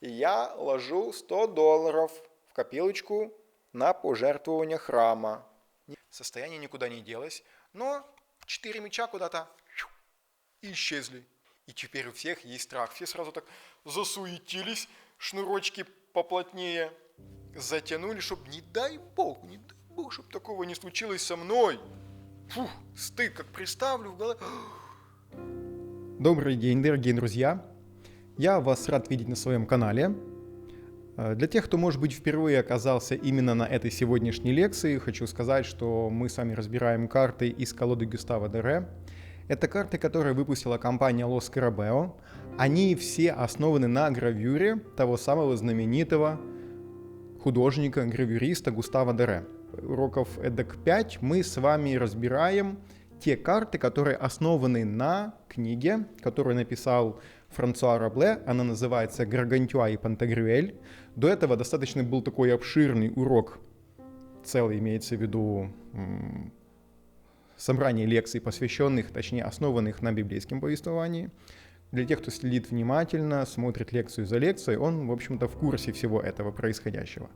И я ложу $100 в копилочку на пожертвование храма. Состояние никуда не делось, но 4 мяча куда-то исчезли. И теперь у всех есть страх. Все сразу так засуетились, шнурочки поплотнее затянули, чтобы не дай бог, чтобы такого не случилось со мной. Фух, стыд, как представлю в голове. Добрый день, дорогие друзья. Я вас рад видеть на своем канале. Для тех, кто, может быть, впервые оказался именно на этой сегодняшней лекции, хочу сказать, что мы с вами разбираем карты из колоды Гюстава Дере. Это карты, которые выпустила компания Los Scarabeo. Они все основаны на гравюре того самого знаменитого художника, гравюриста Густава Дере. Уроков эдак 5 мы с вами разбираем те карты, которые основаны на книге, которую написал Франсуа Рабле. Она называется «Гаргантюа и Пантагрюэль». До этого достаточно был такой обширный урок, целый имеется в виду собрание лекций, посвященных, точнее основанных на библейском повествовании. Для тех, кто следит внимательно, смотрит лекцию за лекцией, он, в общем-то, в курсе всего этого происходящего.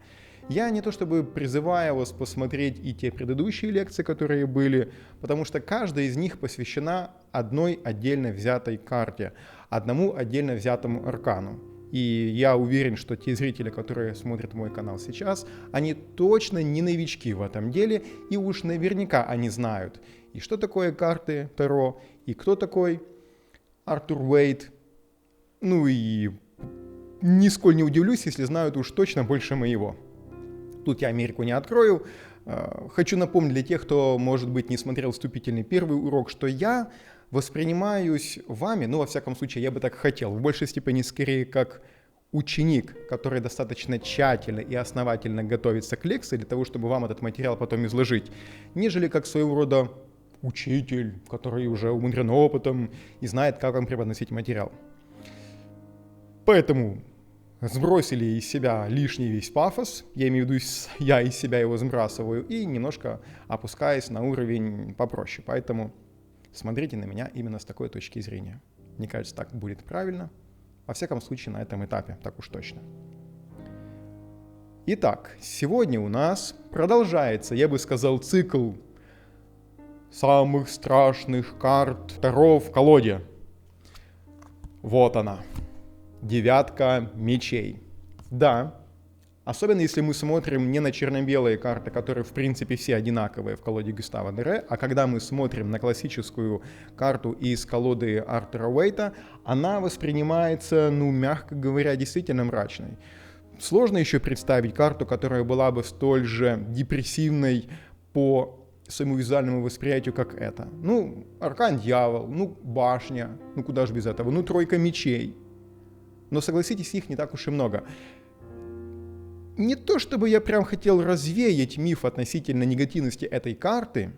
Я не то чтобы призываю вас посмотреть и те предыдущие лекции, которые были, потому что каждая из них посвящена одной отдельно взятой карте, одному отдельно взятому аркану. И я уверен, что те зрители, которые смотрят мой канал сейчас, они точно не новички в этом деле, и уж наверняка они знают, и что такое карты Таро, и кто такой Артур Уэйт. Ну и нисколько не удивлюсь, если знают уж точно больше моего. Тут я Америку не открою. Хочу напомнить для тех, кто, может быть, не смотрел вступительный первый урок, что я воспринимаюсь вами, ну, во всяком случае, я бы так хотел, в большей степени скорее как ученик, который достаточно тщательно и основательно готовится к лекции для того, чтобы вам этот материал потом изложить, нежели как своего рода учитель, который уже умудрен опытом и знает, как вам преподносить материал. Поэтому сбросили из себя лишний весь пафос, я имею в виду, я из себя его сбрасываю, и немножко опускаясь на уровень попроще. Поэтому смотрите на меня именно с такой точки зрения. Мне кажется, так будет правильно. Во всяком случае, на этом этапе, так уж точно. Итак, сегодня у нас продолжается, я бы сказал, цикл самых страшных карт Таро в колоде. Вот она. 9 мечей. Да, особенно если мы смотрим не на черно-белые карты, которые в принципе все одинаковые в колоде Гюстава Дере, а когда мы смотрим на классическую карту из колоды Артура Уэйта, она воспринимается, мягко говоря, действительно мрачной. Сложно еще представить карту, которая была бы столь же депрессивной по своему визуальному восприятию, как это. Аркан Дьявол, башня, куда же без этого, 3 мечей. Но согласитесь, их не так уж и много. Не то чтобы я прям хотел развеять миф относительно негативности этой карты,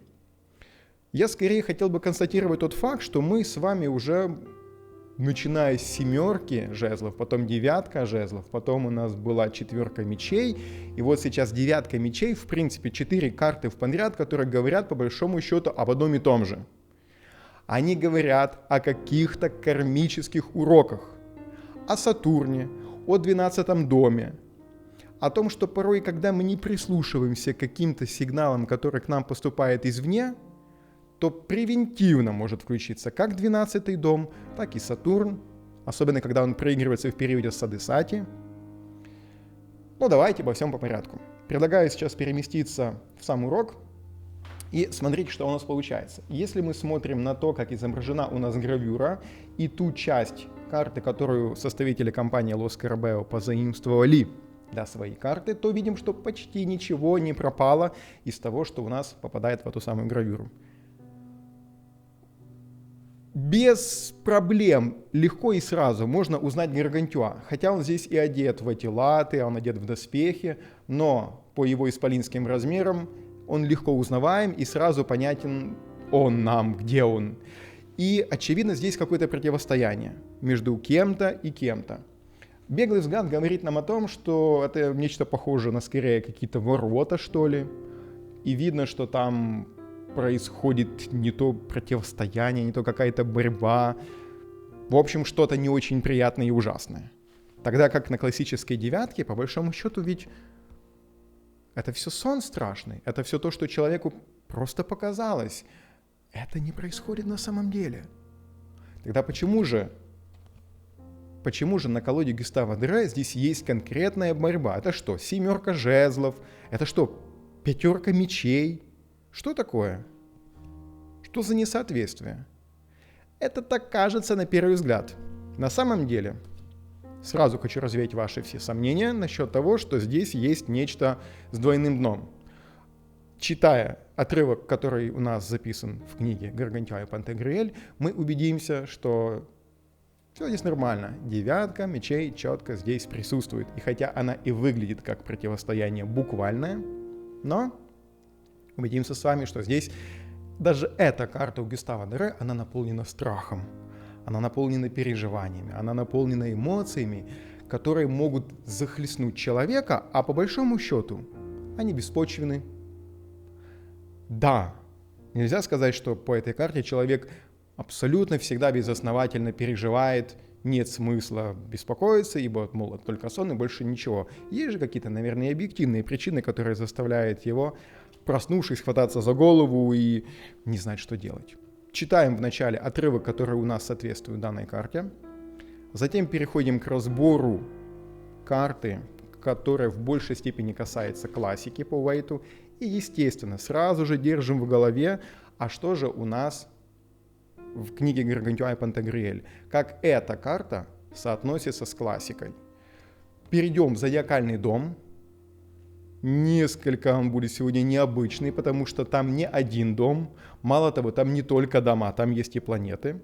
я скорее хотел бы констатировать тот факт, что мы с вами уже, начиная с 7 жезлов, потом 9 жезлов, потом у нас была 4 мечей, и вот сейчас 9 мечей, в принципе, 4 карты в подряд, которые говорят по большому счету об одном и том же. Они говорят о каких-то кармических уроках, о Сатурне, о 12 доме, о том, что порой, когда мы не прислушиваемся к каким-то сигналам, которые к нам поступают извне, то превентивно может включиться как 12 дом, так и Сатурн, особенно когда он проигрывается в периоде Сады-Сати. Давайте обо всем по порядку. Предлагаю сейчас переместиться в сам урок и смотреть, что у нас получается. Если мы смотрим на то, как изображена у нас гравюра и ту часть карты, которую составители компании Los Scarabeo позаимствовали для своей карты, то видим, что почти ничего не пропало из того, что у нас попадает в эту самую гравюру. Без проблем, легко и сразу можно узнать Гаргантюа, хотя он здесь и одет в эти латы, он одет в доспехи, но по его исполинским размерам он легко узнаваем и сразу понятен он нам, где он. И очевидно здесь какое-то противостояние между кем-то и кем-то. Беглый взгляд говорит нам о том, что это нечто похожее на скорее какие-то ворота, что ли. И видно, что там происходит не то противостояние, не то какая-то борьба. В общем, что-то не очень приятное и ужасное. Тогда как на классической девятке, по большому счету, ведь это все сон страшный, это все то, что человеку просто показалось. Это не происходит на самом деле. Тогда почему же на колоде Гюстава Дре здесь есть конкретная борьба? Это что, 7 жезлов? Это что, 5 мечей? Что такое? Что за несоответствие? Это так кажется на первый взгляд. На самом деле, сразу хочу развеять ваши все сомнения насчет того, что здесь есть нечто с двойным дном. Читая отрывок, который у нас записан в книге «Гаргантюа и Пантагрюэль», мы убедимся, что все здесь нормально. 9 мечей четко здесь присутствует. И хотя она и выглядит как противостояние буквальное, но убедимся с вами, что здесь даже эта карта у Гюстава Дре, она наполнена страхом, она наполнена переживаниями, она наполнена эмоциями, которые могут захлестнуть человека, а по большому счету они беспочвены. Да, нельзя сказать, что по этой карте человек абсолютно всегда безосновательно переживает, нет смысла беспокоиться, ибо, мол, это только сон и больше ничего. Есть же какие-то, наверное, объективные причины, которые заставляют его, проснувшись, хвататься за голову и не знать, что делать. Читаем вначале отрывок, который у нас соответствует данной карте. Затем переходим к разбору карты, которая в большей степени касается классики по Уэйту. И, естественно, сразу же держим в голове, а что же у нас в книге Гаргантюа и Пантагрюэль, как эта карта соотносится с классикой. Перейдем в зодиакальный дом. Несколько он будет сегодня необычный, потому что там не один дом. Мало того, там не только дома, там есть и планеты.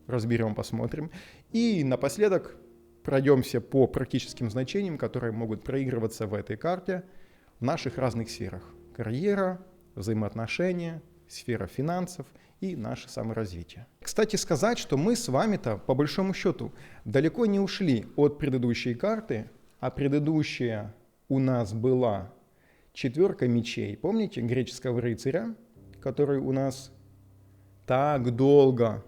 Разберем, посмотрим. И напоследок пройдемся по практическим значениям, которые могут проигрываться в этой карте в наших разных сферах. Карьера, взаимоотношения, сфера финансов и наше саморазвитие. Кстати сказать, что мы с вами-то, по большому счету, далеко не ушли от предыдущей карты, а предыдущая у нас была 4 мечей. Помните греческого рыцаря, который у нас так долго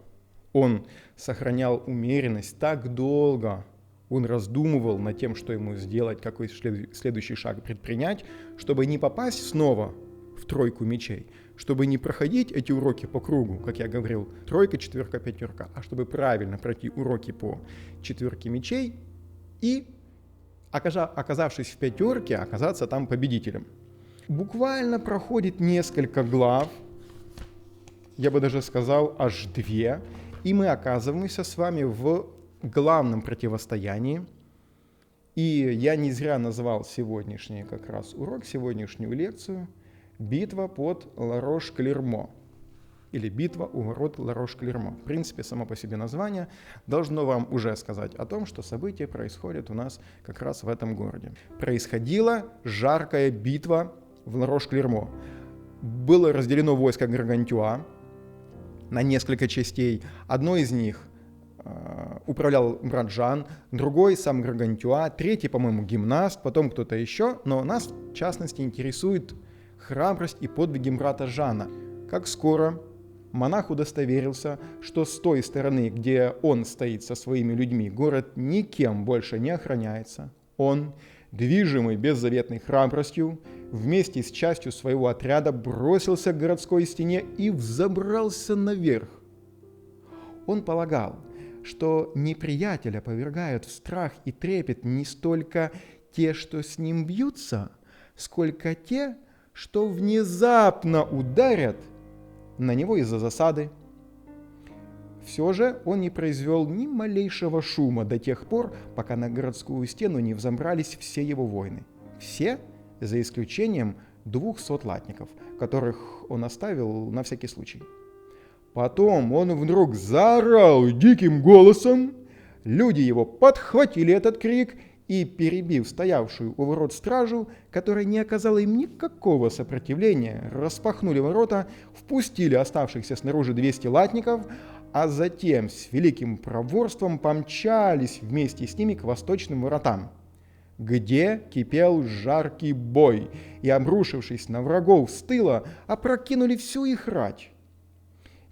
он сохранял умеренность, так долго он раздумывал над тем, что ему сделать, какой следующий шаг предпринять, чтобы не попасть снова в 3 мечей, чтобы не проходить эти уроки по кругу, как я говорил, 3, 4, 5, а чтобы правильно пройти уроки по 4 мечей и, оказавшись в 5, оказаться там победителем. Буквально проходит несколько глав, я бы даже сказал, аж 2, и мы оказываемся с вами в главном противостоянии. И я не зря назвал сегодняшний как раз урок, сегодняшнюю лекцию «Битва под Ла-Рош-Клермо» или «Битва у ворот Ла-Рош-Клермо». В принципе, само по себе название должно вам уже сказать о том, что события происходят у нас как раз в этом городе. Происходила жаркая битва в Ла-Рош-Клермо. Было разделено войско Гаргантюа на несколько частей. Одной из них управлял брат Жан, другой сам Гаргантюа, третий, по-моему, гимнаст, потом кто-то еще, но нас, в частности, интересует храбрость и подвиги брата Жана. Как скоро монах удостоверился, что с той стороны, где он стоит со своими людьми, город никем больше не охраняется, он, движимый беззаветной храбростью, вместе с частью своего отряда бросился к городской стене и взобрался наверх. Он полагал, что неприятеля повергают в страх и трепет не столько те, что с ним бьются, сколько те, что внезапно ударят на него из-за засады. Все же он не произвел ни малейшего шума до тех пор, пока на городскую стену не взобрались все его воины. Все, за исключением 200 латников, которых он оставил на всякий случай. Потом он вдруг заорал диким голосом, люди его подхватили этот крик и, перебив стоявшую у ворот стражу, которая не оказала им никакого сопротивления, распахнули ворота, впустили оставшихся снаружи 200 латников, а затем с великим проворством помчались вместе с ними к восточным воротам, где кипел жаркий бой, и, обрушившись на врагов с тыла, опрокинули всю их рать.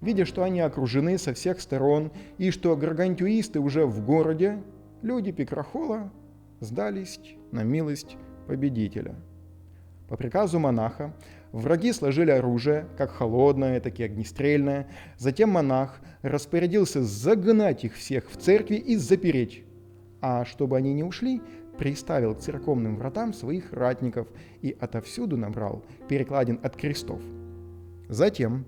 Видя, что они окружены со всех сторон и что гаргантюисты уже в городе, люди Пикрахола сдались на милость победителя. По приказу монаха враги сложили оружие, как холодное, так и огнестрельное. Затем монах распорядился загнать их всех в церкви и запереть. А чтобы они не ушли, приставил к церковным вратам своих ратников и отовсюду набрал перекладин от крестов. Затем,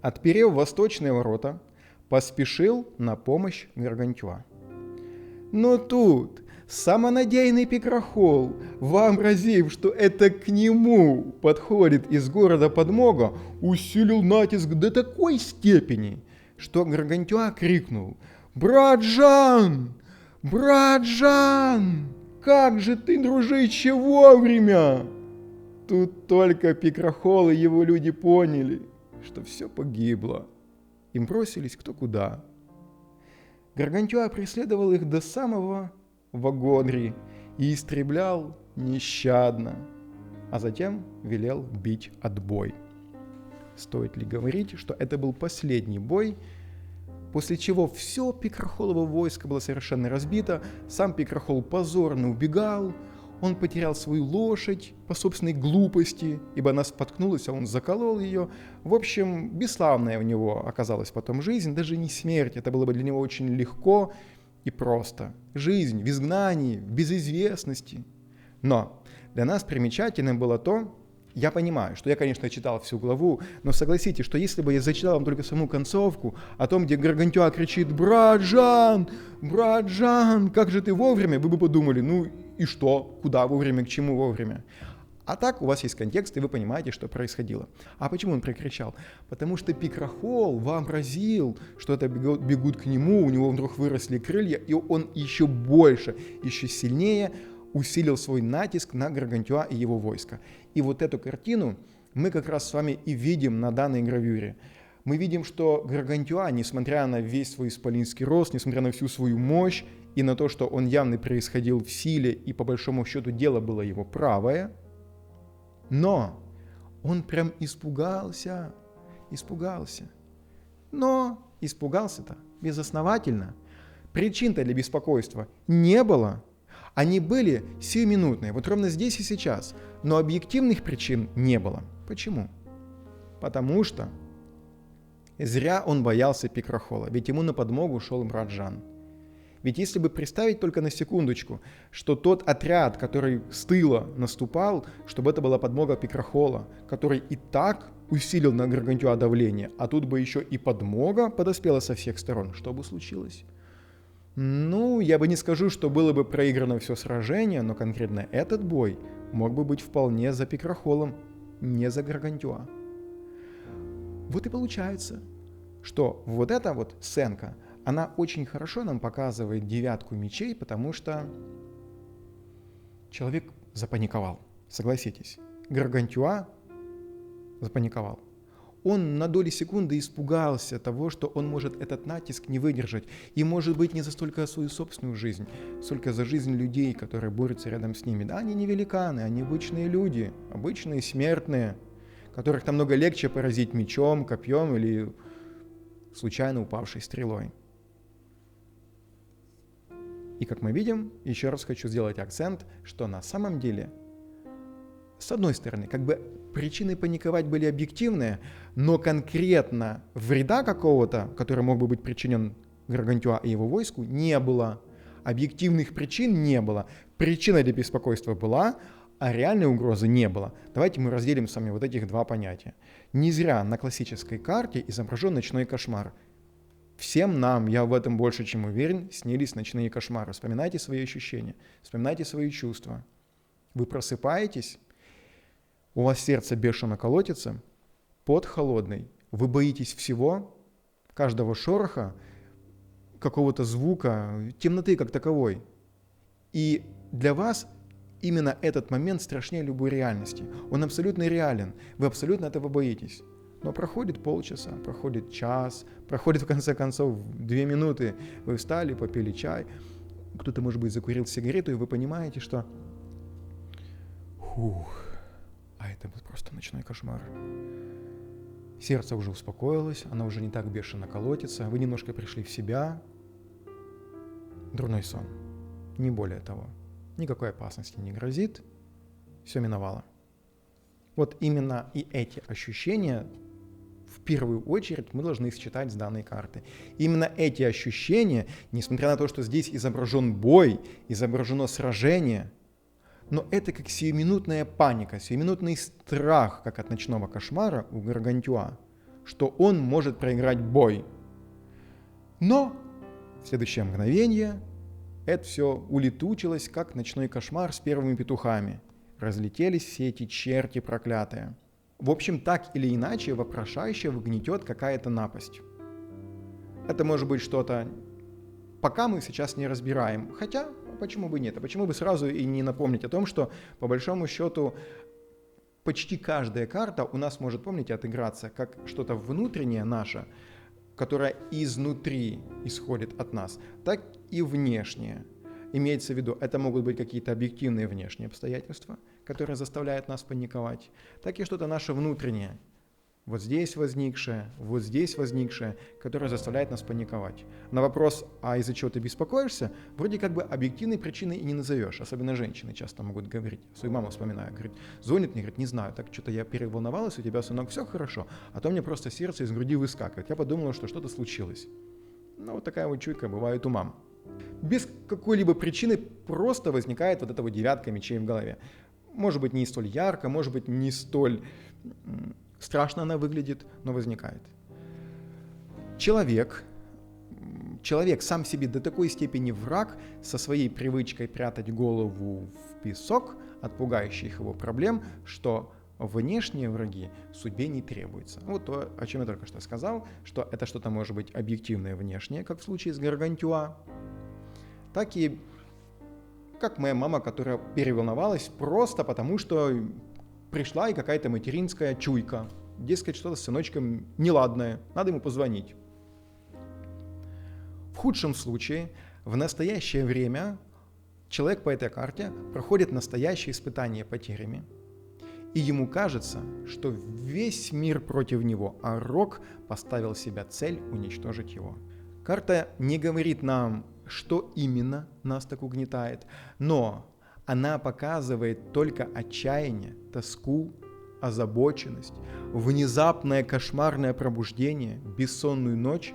отперев восточные ворота, поспешил на помощь Гаргантюа. Но тут самонадеянный Пикрахол, вообразив, что это к нему подходит из города подмога, усилил натиск до такой степени, что Гаргантюа крикнул: «Брат Жан! Брат Жан! Как же ты, дружище, вовремя!» Тут только Пикрахол и его люди поняли, что все погибло. Им бросились кто куда. Гаргантюа преследовал их до самого Вагонри и истреблял нещадно, а затем велел бить отбой. Стоит ли говорить, что это был последний бой, после чего все Пикрахолово войско было совершенно разбито, сам Пикрахол позорно убегал, он потерял свою лошадь по собственной глупости, ибо она споткнулась, а он заколол ее. В общем, бесславная у него оказалась потом жизнь, даже не смерть, это было бы для него очень легко и просто. Жизнь в изгнании, в безызвестности. Но для нас примечательным было то, я понимаю, что я, конечно, читал всю главу, но согласитесь, что если бы я зачитал вам только саму концовку, о том, где Гаргантюа кричит: брат Жан, как же ты вовремя, вы бы подумали, ну и что, куда вовремя, к чему вовремя. А так у вас есть контекст, и вы понимаете, что происходило. А почему он прокричал? Потому что Пикрахол вообразил, что это бегут к нему, у него вдруг выросли крылья, и он еще больше, еще сильнее усилил свой натиск на Гаргантюа и его войско. И вот эту картину мы как раз с вами и видим на данной гравюре. Мы видим, что Гаргантюа, несмотря на весь свой исполинский рост, несмотря на всю свою мощь и на то, что он явно происходил в силе, и по большому счету дело было его правое, но он прям испугался. Но испугался-то безосновательно. Причин-то для беспокойства не было. Они были сиюминутные, вот ровно здесь и сейчас, но объективных причин не было. Почему? Потому что зря он боялся Пикрахола, ведь ему на подмогу шел брат Жан. Ведь если бы представить только на секундочку, что тот отряд, который с тыла наступал, чтобы это была подмога Пикрахола, который и так усилил на Гаргантюа давление, а тут бы еще и подмога подоспела со всех сторон, что бы случилось? Ну, я бы не скажу, что было бы проиграно все сражение, но конкретно этот бой мог бы быть вполне за Пикрахолом, не за Гаргантюа. Вот и получается, что вот эта вот сценка, она очень хорошо нам показывает девятку мечей, потому что человек запаниковал, согласитесь. Гаргантюа запаниковал. Он на доли секунды испугался того, что он может этот натиск не выдержать. И, может быть, не за столько свою собственную жизнь, сколько за жизнь людей, которые борются рядом с ними. Да, они не великаны, они обычные люди, обычные смертные, которых намного легче поразить мечом, копьем или случайно упавшей стрелой. И, как мы видим, еще раз хочу сделать акцент, что на самом деле, с одной стороны, как бы причины паниковать были объективные, но конкретно вреда какого-то, который мог бы быть причинен Гаргантюа и его войску, не было. Объективных причин не было. Причина для беспокойства была, а реальной угрозы не было. Давайте мы разделим с вами вот этих два понятия. Не зря на классической карте изображен ночной кошмар. Всем нам, я в этом больше чем уверен, снились ночные кошмары. Вспоминайте свои ощущения, вспоминайте свои чувства. Вы просыпаетесь, у вас сердце бешено колотится, пот холодный, вы боитесь всего, каждого шороха, какого-то звука, темноты как таковой. И для вас именно этот момент страшнее любой реальности. Он абсолютно реален, вы абсолютно этого боитесь. Но проходит полчаса, проходит час, проходит в конце концов 2 минуты, вы встали, попили чай, кто-то, может быть, закурил сигарету, и вы понимаете, что а это был просто ночной кошмар. Сердце уже успокоилось, оно уже не так бешено колотится, вы немножко пришли в себя, дурной сон. Не более того. Никакой опасности не грозит, все миновало. Вот именно и эти ощущения в первую очередь мы должны считать с данной карты. Именно эти ощущения, несмотря на то, что здесь изображен бой, изображено сражение, но это как сиюминутная паника, сиюминутный страх, как от ночного кошмара у Гаргантюа, что он может проиграть бой. Но в следующее мгновение это все улетучилось, как ночной кошмар с первыми петухами. Разлетелись все эти черти проклятые. В общем, так или иначе, вопрошающего гнетет какая-то напасть. Это может быть что-то, пока мы сейчас не разбираем. Хотя, почему бы нет? А почему бы сразу и не напомнить о том, что, по большому счету, почти каждая карта у нас может, помните, отыграться как что-то внутреннее наше, которое изнутри исходит от нас, так и внешнее. Имеется в виду, это могут быть какие-то объективные внешние обстоятельства, которые заставляют нас паниковать, так и что-то наше внутреннее, вот здесь возникшее, которое заставляет нас паниковать. На вопрос, а из-за чего ты беспокоишься, вроде как бы объективной причины и не назовешь. Особенно женщины часто могут говорить. Свою маму вспоминаю, говорит, звонит мне, говорит, не знаю, так что-то я переволновалась, у тебя, сынок, все хорошо, а то мне просто сердце из груди выскакивает. Я подумала, что что-то случилось. Ну, вот такая вот чуйка бывает у мам. Без какой-либо причины просто возникает вот эта вот девятка мечей в голове. Может быть, не столь ярко, может быть, не столь страшно она выглядит, но возникает. Человек сам себе до такой степени враг со своей привычкой прятать голову в песок от пугающих его проблем, что внешние враги судьбе не требуются. Вот то, о чем я только что сказал, что это что-то может быть объективное внешнее, как в случае с Гаргантюа, так и как моя мама, которая переволновалась просто потому, что пришла и какая-то материнская чуйка. Дескать, что-то с сыночком неладное, надо ему позвонить. В худшем случае, в настоящее время человек по этой карте проходит настоящее испытание потерями. И ему кажется, что весь мир против него, а Рок поставил себе цель уничтожить его. Карта не говорит нам, что именно нас так угнетает, но она показывает только отчаяние, тоску, озабоченность, внезапное кошмарное пробуждение, бессонную ночь,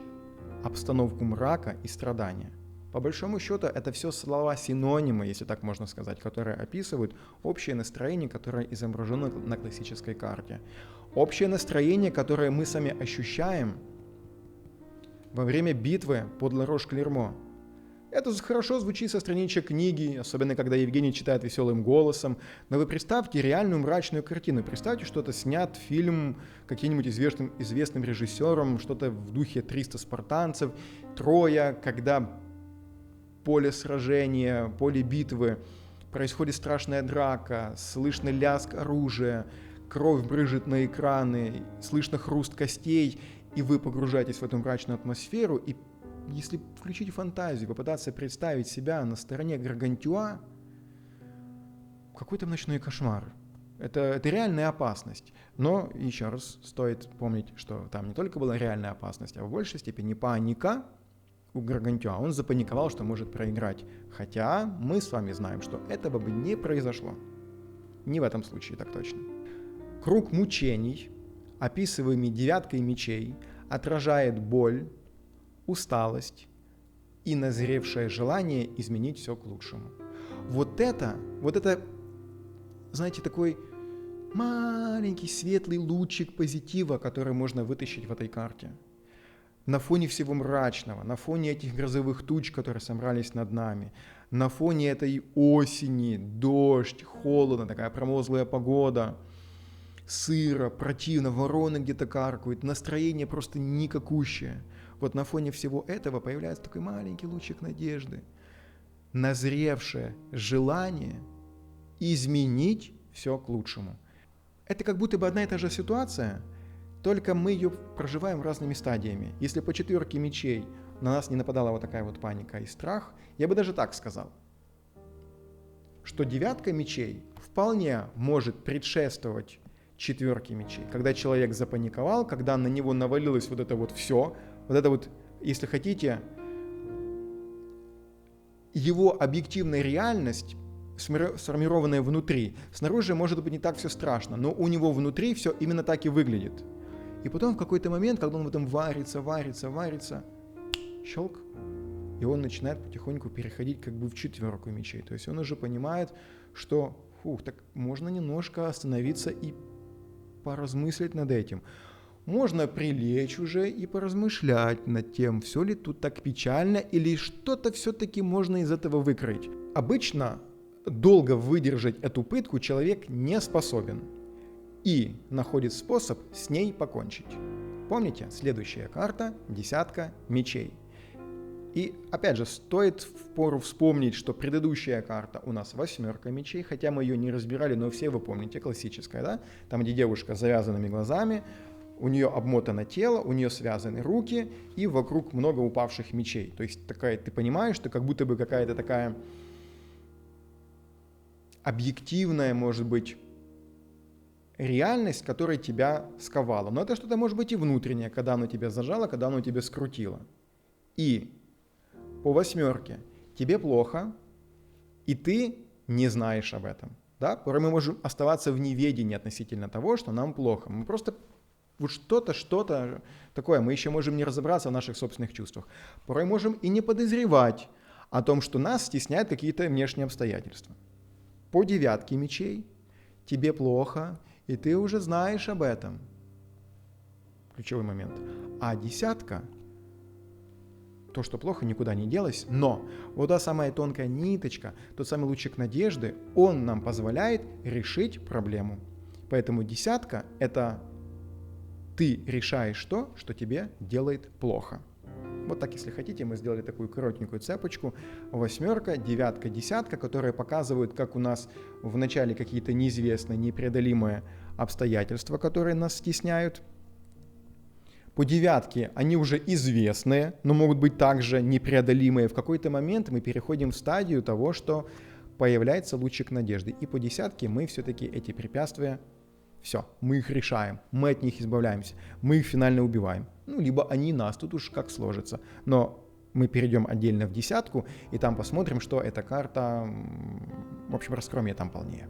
обстановку мрака и страдания. По большому счету, это все слова-синонимы, если так можно сказать, которые описывают общее настроение, которое изображено на классической карте. Общее настроение, которое мы сами ощущаем во время битвы под Ла-Рош-Клермо. Это хорошо звучит со страничек книги, особенно когда Евгений читает веселым голосом. Но вы представьте реальную мрачную картину. Представьте, что это снят фильм каким-нибудь известным режиссером, что-то в духе «300 спартанцев», «Троя», когда поле сражения, поле битвы, происходит страшная драка, слышно лязг оружия, кровь брызжет на экраны, слышно хруст костей, и вы погружаетесь в эту мрачную атмосферу, и если включить фантазию, попытаться представить себя на стороне Гаргантюа, какой там ночной кошмар. Это реальная опасность. Но, еще раз, стоит помнить, что там не только была реальная опасность, а в большей степени паника у Гаргантюа. Он запаниковал, что может проиграть. Хотя мы с вами знаем, что этого бы не произошло. Не в этом случае, так точно. Круг мучений, описываемый девяткой мечей, отражает боль, усталость и назревшее желание изменить все к лучшему. Вот это, знаете, такой маленький светлый лучик позитива, который можно вытащить в этой карте. На фоне всего мрачного, на фоне этих грозовых туч, которые собрались над нами, на фоне этой осени, дождь, холодно, такая промозглая погода, сыро, противно, вороны где-то каркают, настроение просто никакущее. Вот на фоне всего этого появляется такой маленький лучик надежды, назревшее желание изменить все к лучшему. Это как будто бы одна и та же ситуация, только мы ее проживаем разными стадиями. Если по четверке мечей на нас не нападала вот такая вот паника и страх, я бы даже так сказал, что девятка мечей вполне может предшествовать четверке мечей. Когда человек запаниковал, когда на него навалилось вот это вот все, вот это вот, если хотите, его объективная реальность, сформированная внутри, снаружи может быть не так все страшно, но у него внутри все именно так и выглядит. И потом в какой-то момент, когда он в этом варится, щелк, и он начинает потихоньку переходить как бы в четверку мечей. То есть он уже понимает, что так можно немножко остановиться и поразмыслить над этим. Можно прилечь уже и поразмышлять над тем, все ли тут так печально или что-то все-таки можно из этого выкроить. Обычно долго выдержать эту пытку человек не способен и находит способ с ней покончить. Помните, следующая карта – 10 мечей. И опять же, стоит впору вспомнить, что предыдущая карта у нас 8 мечей, хотя мы ее не разбирали, но все вы помните, классическая, да? Там, где девушка с завязанными глазами, у нее обмотано тело, у нее связаны руки, и вокруг много упавших мечей. То есть такая, ты понимаешь, что как будто бы какая-то такая объективная, может быть, реальность, которая тебя сковала. Но это что-то может быть и внутреннее, когда оно тебя зажало, когда оно тебя скрутило. И по 8 тебе плохо, и ты не знаешь об этом. Да? Порой мы можем оставаться в неведении относительно того, что нам плохо. Мы просто вот что-то такое, мы еще можем не разобраться в наших собственных чувствах. Порой можем и не подозревать о том, что нас стесняют какие-то внешние обстоятельства. По 9 мечей тебе плохо, и ты уже знаешь об этом. Ключевой момент. А 10, то, что плохо, никуда не делось, но вот та самая тонкая ниточка, тот самый лучик надежды, он нам позволяет решить проблему. Поэтому 10 – это ты решаешь то, что тебе делает плохо. Вот так, если хотите, мы сделали такую коротенькую цепочку. 8, 9, 10, которые показывают, как у нас в начале какие-то неизвестные, непреодолимые обстоятельства, которые нас стесняют. По 9 они уже известные, но могут быть также непреодолимые. В какой-то момент мы переходим в стадию того, что появляется лучик надежды. И по 10 мы все-таки эти препятствия, все, мы их решаем, мы от них избавляемся, мы их финально убиваем. Либо они нас, тут уж как сложится. Но мы перейдем отдельно в 10 и там посмотрим, что эта карта, в общем, раскроем ее там полнее.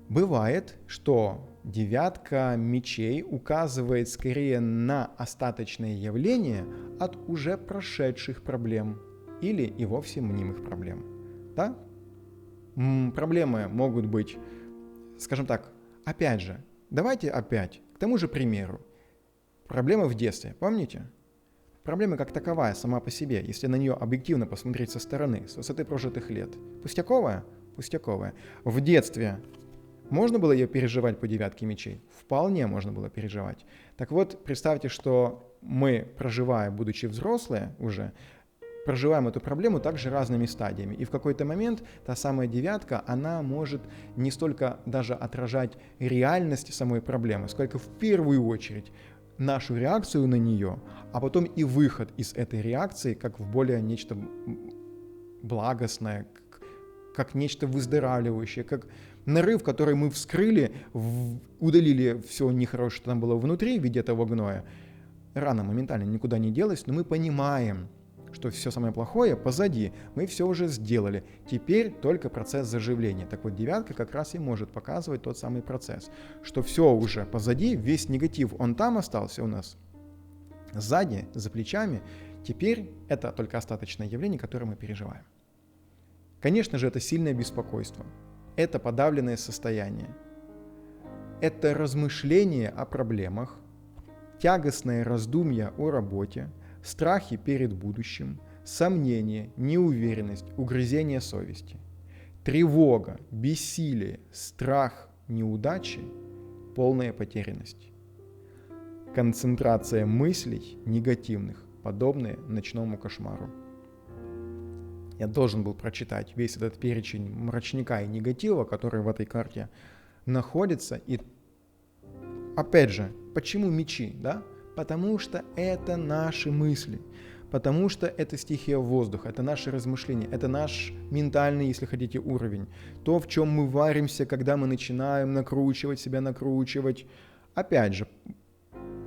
Бывает, что 9 мечей указывает скорее на остаточные явления от уже прошедших проблем или и вовсе мнимых проблем. Да? Проблемы могут быть, скажем так, опять же, давайте опять к тому же примеру. Проблема в детстве, помните? Проблема как таковая сама по себе, если на нее объективно посмотреть со стороны, с высоты прожитых лет. Пустяковая? Пустяковая. В детстве можно было ее переживать по 9 мечей? Вполне можно было переживать. Так вот, представьте, что мы, проживая, будучи взрослые уже, проживаем эту проблему также разными стадиями. И в какой-то момент та самая 9, она может не столько даже отражать реальность самой проблемы, сколько в первую очередь нашу реакцию на нее, а потом и выход из этой реакции как в более нечто благостное, как нечто выздоравливающее, как нарыв, который мы вскрыли, удалили все нехорошее, что там было внутри в виде этого гноя. Рана моментально никуда не делась, но мы понимаем, что все самое плохое позади, мы все уже сделали. Теперь только процесс заживления. Так вот, 9 как раз и может показывать тот самый процесс, что все уже позади, весь негатив, он там остался у нас, сзади, за плечами. Теперь это только остаточное явление, которое мы переживаем. Конечно же, это сильное беспокойство, это подавленное состояние, это размышление о проблемах, тягостное раздумье о работе, страхи перед будущим, сомнение, неуверенность, угрызение совести, тревога, бессилие, страх, неудачи, полная потерянность. Концентрация мыслей негативных, подобная ночному кошмару. Я должен был прочитать весь этот перечень мрачника и негатива, который в этой карте находится. И опять же, почему мечи, да? Потому что это наши мысли, потому что это стихия воздуха, это наши размышления, это наш ментальный, если хотите, уровень. То, в чем мы варимся, когда мы начинаем накручивать себя, накручивать. Опять же,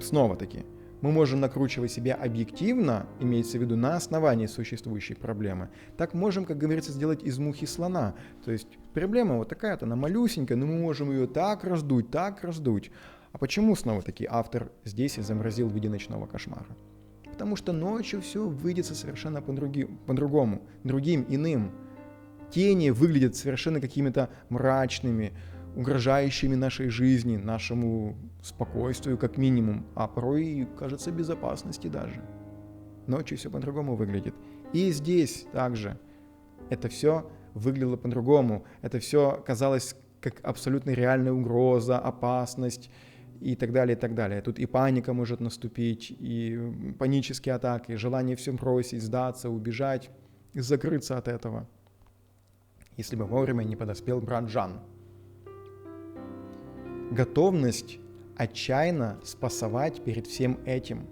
снова-таки, мы можем накручивать себя объективно, имеется в виду на основании существующей проблемы. Так можем, как говорится, сделать из мухи слона. То есть проблема вот такая-то, она малюсенькая, но мы можем ее так раздуть. А почему снова-таки автор здесь изобразил в виде ночного кошмара? Потому что ночью все выйдет совершенно по-другому, другим, иным. Тени выглядят совершенно какими-то мрачными, угрожающими нашей жизни, нашему спокойствию как минимум, а порой и, кажется, безопасности даже. Ночью все по-другому выглядит. И здесь также это все выглядело по-другому. Это все казалось как абсолютно реальная угроза, опасность и так далее, и так далее. Тут и паника может наступить, и панические атаки, желание все бросить, сдаться, убежать, закрыться от этого. Если бы вовремя не подоспел брат Жан. Готовность отчаянно спасовать перед всем этим.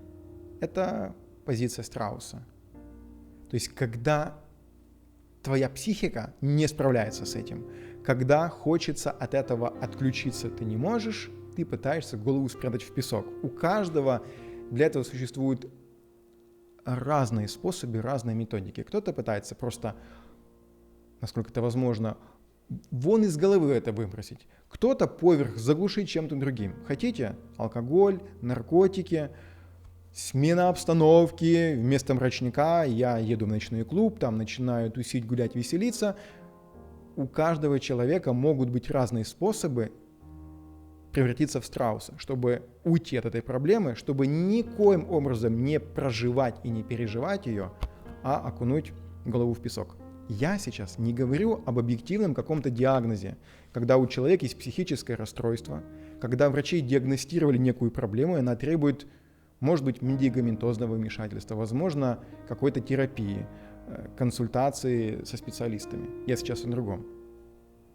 Это позиция страуса. То есть, когда твоя психика не справляется с этим, когда хочется от этого отключиться, ты не можешь, ты пытаешься голову спрятать в песок. У каждого для этого существуют разные способы, разные методики. Кто-то пытается просто, насколько это возможно, вон из головы это выбросить. Кто-то поверх заглушить чем-то другим. Хотите? Алкоголь, наркотики, смена обстановки. Вместо мрачника я еду в ночной клуб, там начинаю тусить, гулять, веселиться. У каждого человека могут быть разные способы превратиться в страуса, чтобы уйти от этой проблемы, чтобы никоим образом не проживать и не переживать ее, а окунуть голову в песок. Я сейчас не говорю об объективном каком-то диагнозе, когда у человека есть психическое расстройство, когда врачи диагностировали некую проблему, и она требует, может быть, медикаментозного вмешательства, возможно, какой-то терапии, консультации со специалистами. Я сейчас о другом.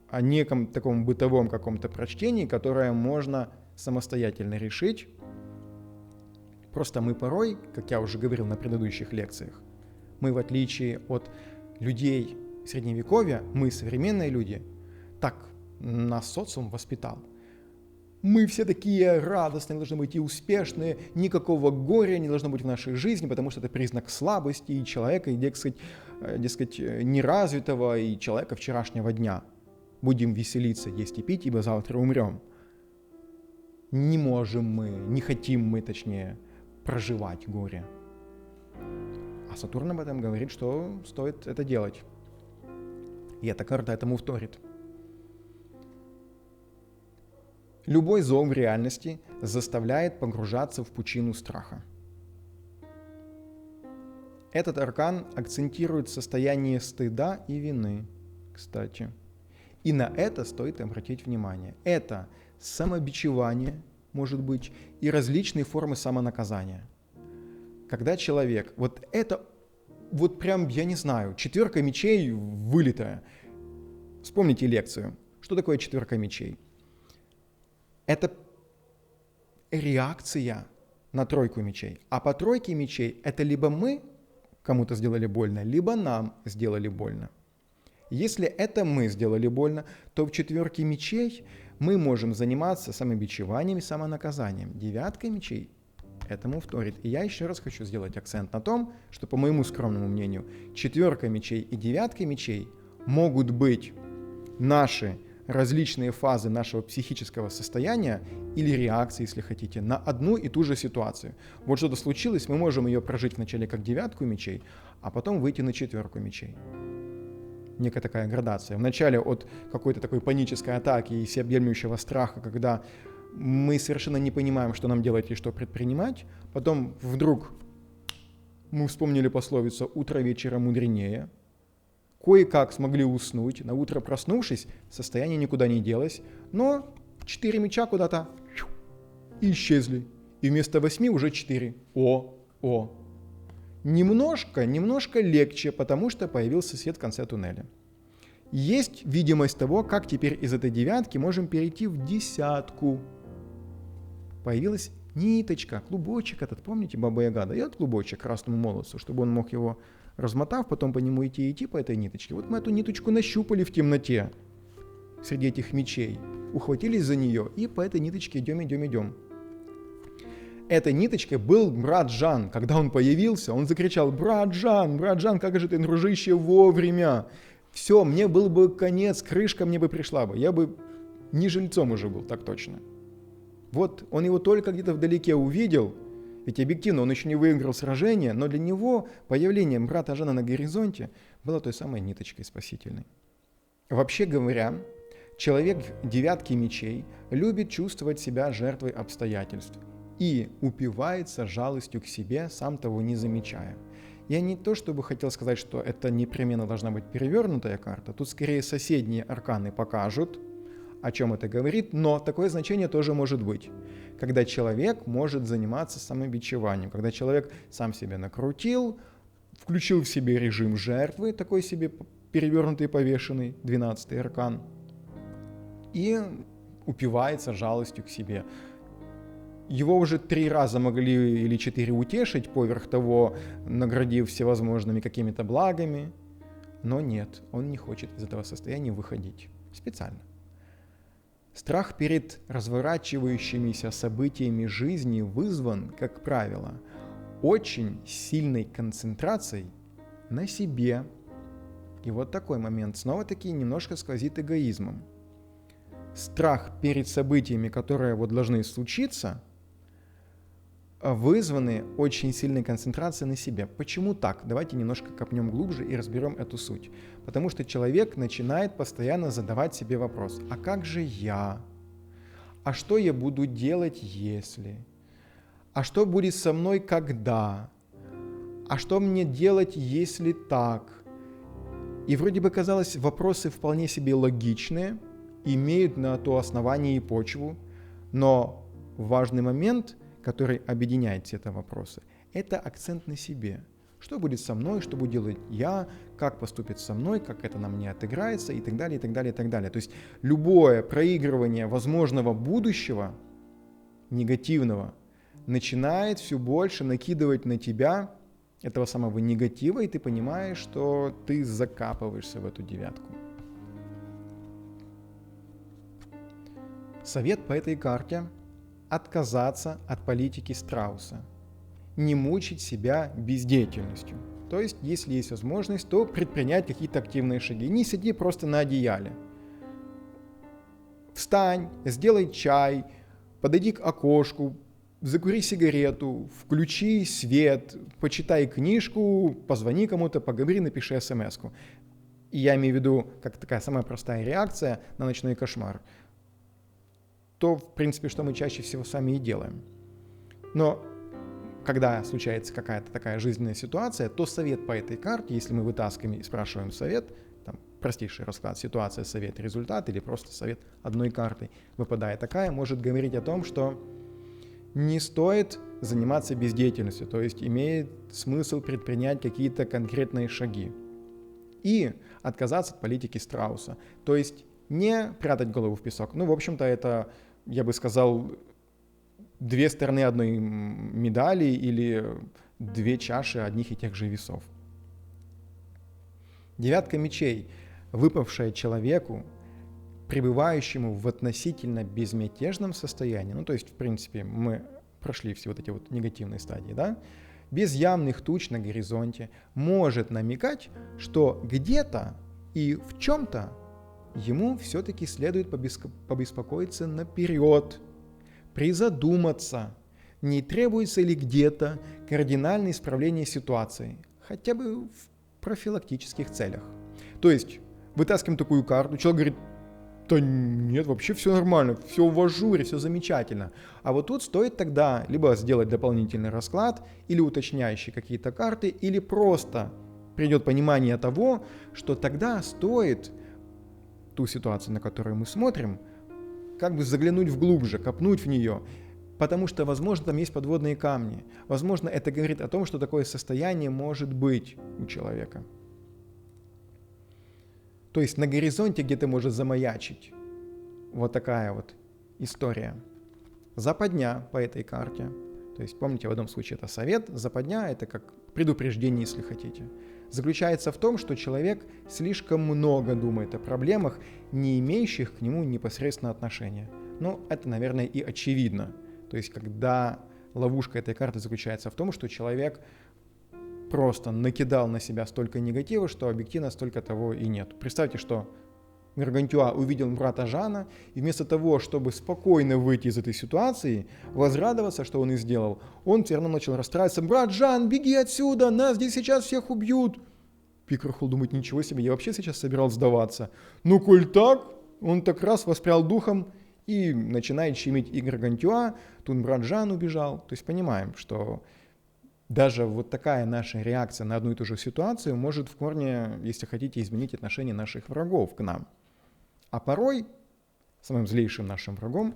О неком таком бытовом каком-то прочтении, которое можно самостоятельно решить. Просто мы порой, как я уже говорил на предыдущих лекциях, мы в отличие от людей Средневековья, мы, современные люди, так нас социум воспитал. Мы все такие радостные, должны быть и успешные, никакого горя не должно быть в нашей жизни, потому что это признак слабости и человека, и, дескать, неразвитого, и человека вчерашнего дня. Будем веселиться, есть и пить, ибо завтра умрем. Не можем мы, не хотим мы, точнее, проживать горе. А Сатурн об этом говорит, что стоит это делать. И эта карта этому вторит. Любой зов в реальности заставляет погружаться в пучину страха. Этот аркан акцентирует состояние стыда и вины, кстати. И на это стоит обратить внимание. Это самобичевание, может быть, и различные формы самонаказания. Когда человек, вот это, вот прям, я не знаю, 4 мечей вылитая. Вспомните лекцию. Что такое 4 мечей? Это реакция на 3 мечей. А по 3 мечей это либо мы кому-то сделали больно, либо нам сделали больно. Если это мы сделали больно, то в 4 мечей мы можем заниматься самобичеванием и самонаказанием. 9 мечей этому вторит. И я еще раз хочу сделать акцент на том, что, по моему скромному мнению, 4 мечей и 9 мечей могут быть наши различные фазы нашего психического состояния или реакции, если хотите, на одну и ту же ситуацию. Вот что-то случилось, мы можем ее прожить вначале как 9 мечей, а потом выйти на 4 мечей. Некая такая градация. Вначале от какой-то такой панической атаки и всеобъемлющего страха, когда мы совершенно не понимаем, что нам делать и что предпринимать. Потом вдруг мы вспомнили пословицу «утро вечера мудренее». Кое-как смогли уснуть, на утро проснувшись, состояние никуда не делось, но 4 меча куда-то исчезли. И вместо 8 уже 4. Немножко легче, потому что появился свет в конце туннеля. Есть видимость того, как теперь из этой 9 можем перейти в 10. Появилась ниточка, клубочек этот, помните, Баба-Яга дает клубочек красному молодцу, чтобы он мог его, размотав, потом по нему идти по этой ниточке. Вот мы эту ниточку нащупали в темноте среди этих мечей, ухватились за нее и по этой ниточке идем. Этой ниточкой был брат Жан. Когда он появился, он закричал: брат Жан, как же ты, дружище, вовремя. Все, мне был бы конец, крышка мне бы пришла бы. Я бы не жильцом уже был, так точно. Вот он его только где-то вдалеке увидел, ведь объективно он еще не выиграл сражение, но для него появление брата Жана на горизонте было той самой ниточкой спасительной. Вообще говоря, человек девятки мечей любит чувствовать себя жертвой обстоятельств и упивается жалостью к себе, сам того не замечая. Я не то чтобы хотел сказать, что это непременно должна быть перевернутая карта, тут скорее соседние арканы покажут, о чем это говорит, но такое значение тоже может быть. Когда человек может заниматься самобичеванием, когда человек сам себя накрутил, включил в себе режим жертвы, такой себе перевернутый повешенный, 12-й аркан, и упивается жалостью к себе. Его уже 3 раза могли или 4 утешить, поверх того, наградив всевозможными какими-то благами, но нет, он не хочет из этого состояния выходить специально. Страх перед разворачивающимися событиями жизни вызван, как правило, очень сильной концентрацией на себе. И вот такой момент снова-таки немножко сквозит эгоизмом. Страх перед событиями, которые вот должны случиться, вызваны очень сильной концентрацией на себе. Почему так? Давайте немножко копнем глубже и разберем эту суть. Потому что человек начинает постоянно задавать себе вопрос: а как же я? А что я буду делать, если? А что будет со мной, когда? А что мне делать, если так? И вроде бы казалось, вопросы вполне себе логичные, имеют на то основание и почву, но важный момент, который объединяет все эти вопросы, это акцент на себе. Что будет со мной, что буду делать я, как поступит со мной, как это на мне отыграется и так далее, и так далее, и так далее. То есть любое проигрывание возможного будущего, негативного, начинает все больше накидывать на тебя этого самого негатива, и ты понимаешь, что ты закапываешься в эту девятку. Совет по этой карте – отказаться от политики страуса, не мучить себя бездеятельностью. То есть, если есть возможность, то предпринять какие-то активные шаги. Не сиди просто на одеяле. Встань, сделай чай, подойди к окошку, закури сигарету, включи свет, почитай книжку, позвони кому-то, поговори, напиши смс-ку. И я имею в виду, как такая самая простая реакция на ночной кошмар. То, в принципе, что мы чаще всего сами и делаем. Но когда случается какая-то такая жизненная ситуация, то совет по этой карте, если мы вытаскиваем и спрашиваем совет, там, простейший расклад, ситуация, совет, результат, или просто совет одной картой, выпадая такая, может говорить о том, что не стоит заниматься бездеятельностью, то есть имеет смысл предпринять какие-то конкретные шаги. И отказаться от политики страуса, то есть не прятать голову в песок. Ну, в общем-то, это, я бы сказал, 2 стороны одной медали или 2 чаши одних и тех же весов. Девятка мечей, выпавшая человеку, пребывающему в относительно безмятежном состоянии, ну, то есть, в принципе, мы прошли все вот эти вот негативные стадии, да, без явных туч на горизонте, может намекать, что где-то и в чем-то ему все-таки следует побеспокоиться наперед, призадуматься, не требуется ли где-то кардинальное исправление ситуации, хотя бы в профилактических целях. То есть вытаскиваем такую карту, человек говорит: да нет, вообще все нормально, все в ажуре, все замечательно. А вот тут стоит тогда либо сделать дополнительный расклад, или уточняющие какие-то карты, или просто придет понимание того, что тогда стоит ту ситуацию, на которую мы смотрим, как бы заглянуть вглубже, копнуть в нее, потому что, возможно, там есть подводные камни. Возможно, это говорит о том, что такое состояние может быть у человека. То есть на горизонте где-то может замаячить вот такая вот история. Западня по этой карте. То есть, помните, в одном случае это совет, западня — это как предупреждение, если хотите. Заключается в том, что человек слишком много думает о проблемах, не имеющих к нему непосредственно отношения. Ну, это, наверное, и очевидно. То есть, когда ловушка этой карты заключается в том, что человек просто накидал на себя столько негатива, что объективно столько того и нет. Представьте, что Гаргантюа увидел брата Жана, и вместо того, чтобы спокойно выйти из этой ситуации, возрадоваться, что он и сделал, он все равно начал расстраиваться. «Брат Жан, беги отсюда, нас здесь сейчас всех убьют!» Пикрахол думает: ничего себе, я вообще сейчас собирался сдаваться. Ну, коль так, он так раз воспрял духом и начинает щемить и Гаргантюа, тут брат Жан убежал. То есть понимаем, что даже вот такая наша реакция на одну и ту же ситуацию может в корне, если хотите, изменить отношение наших врагов к нам. А порой самым злейшим нашим врагом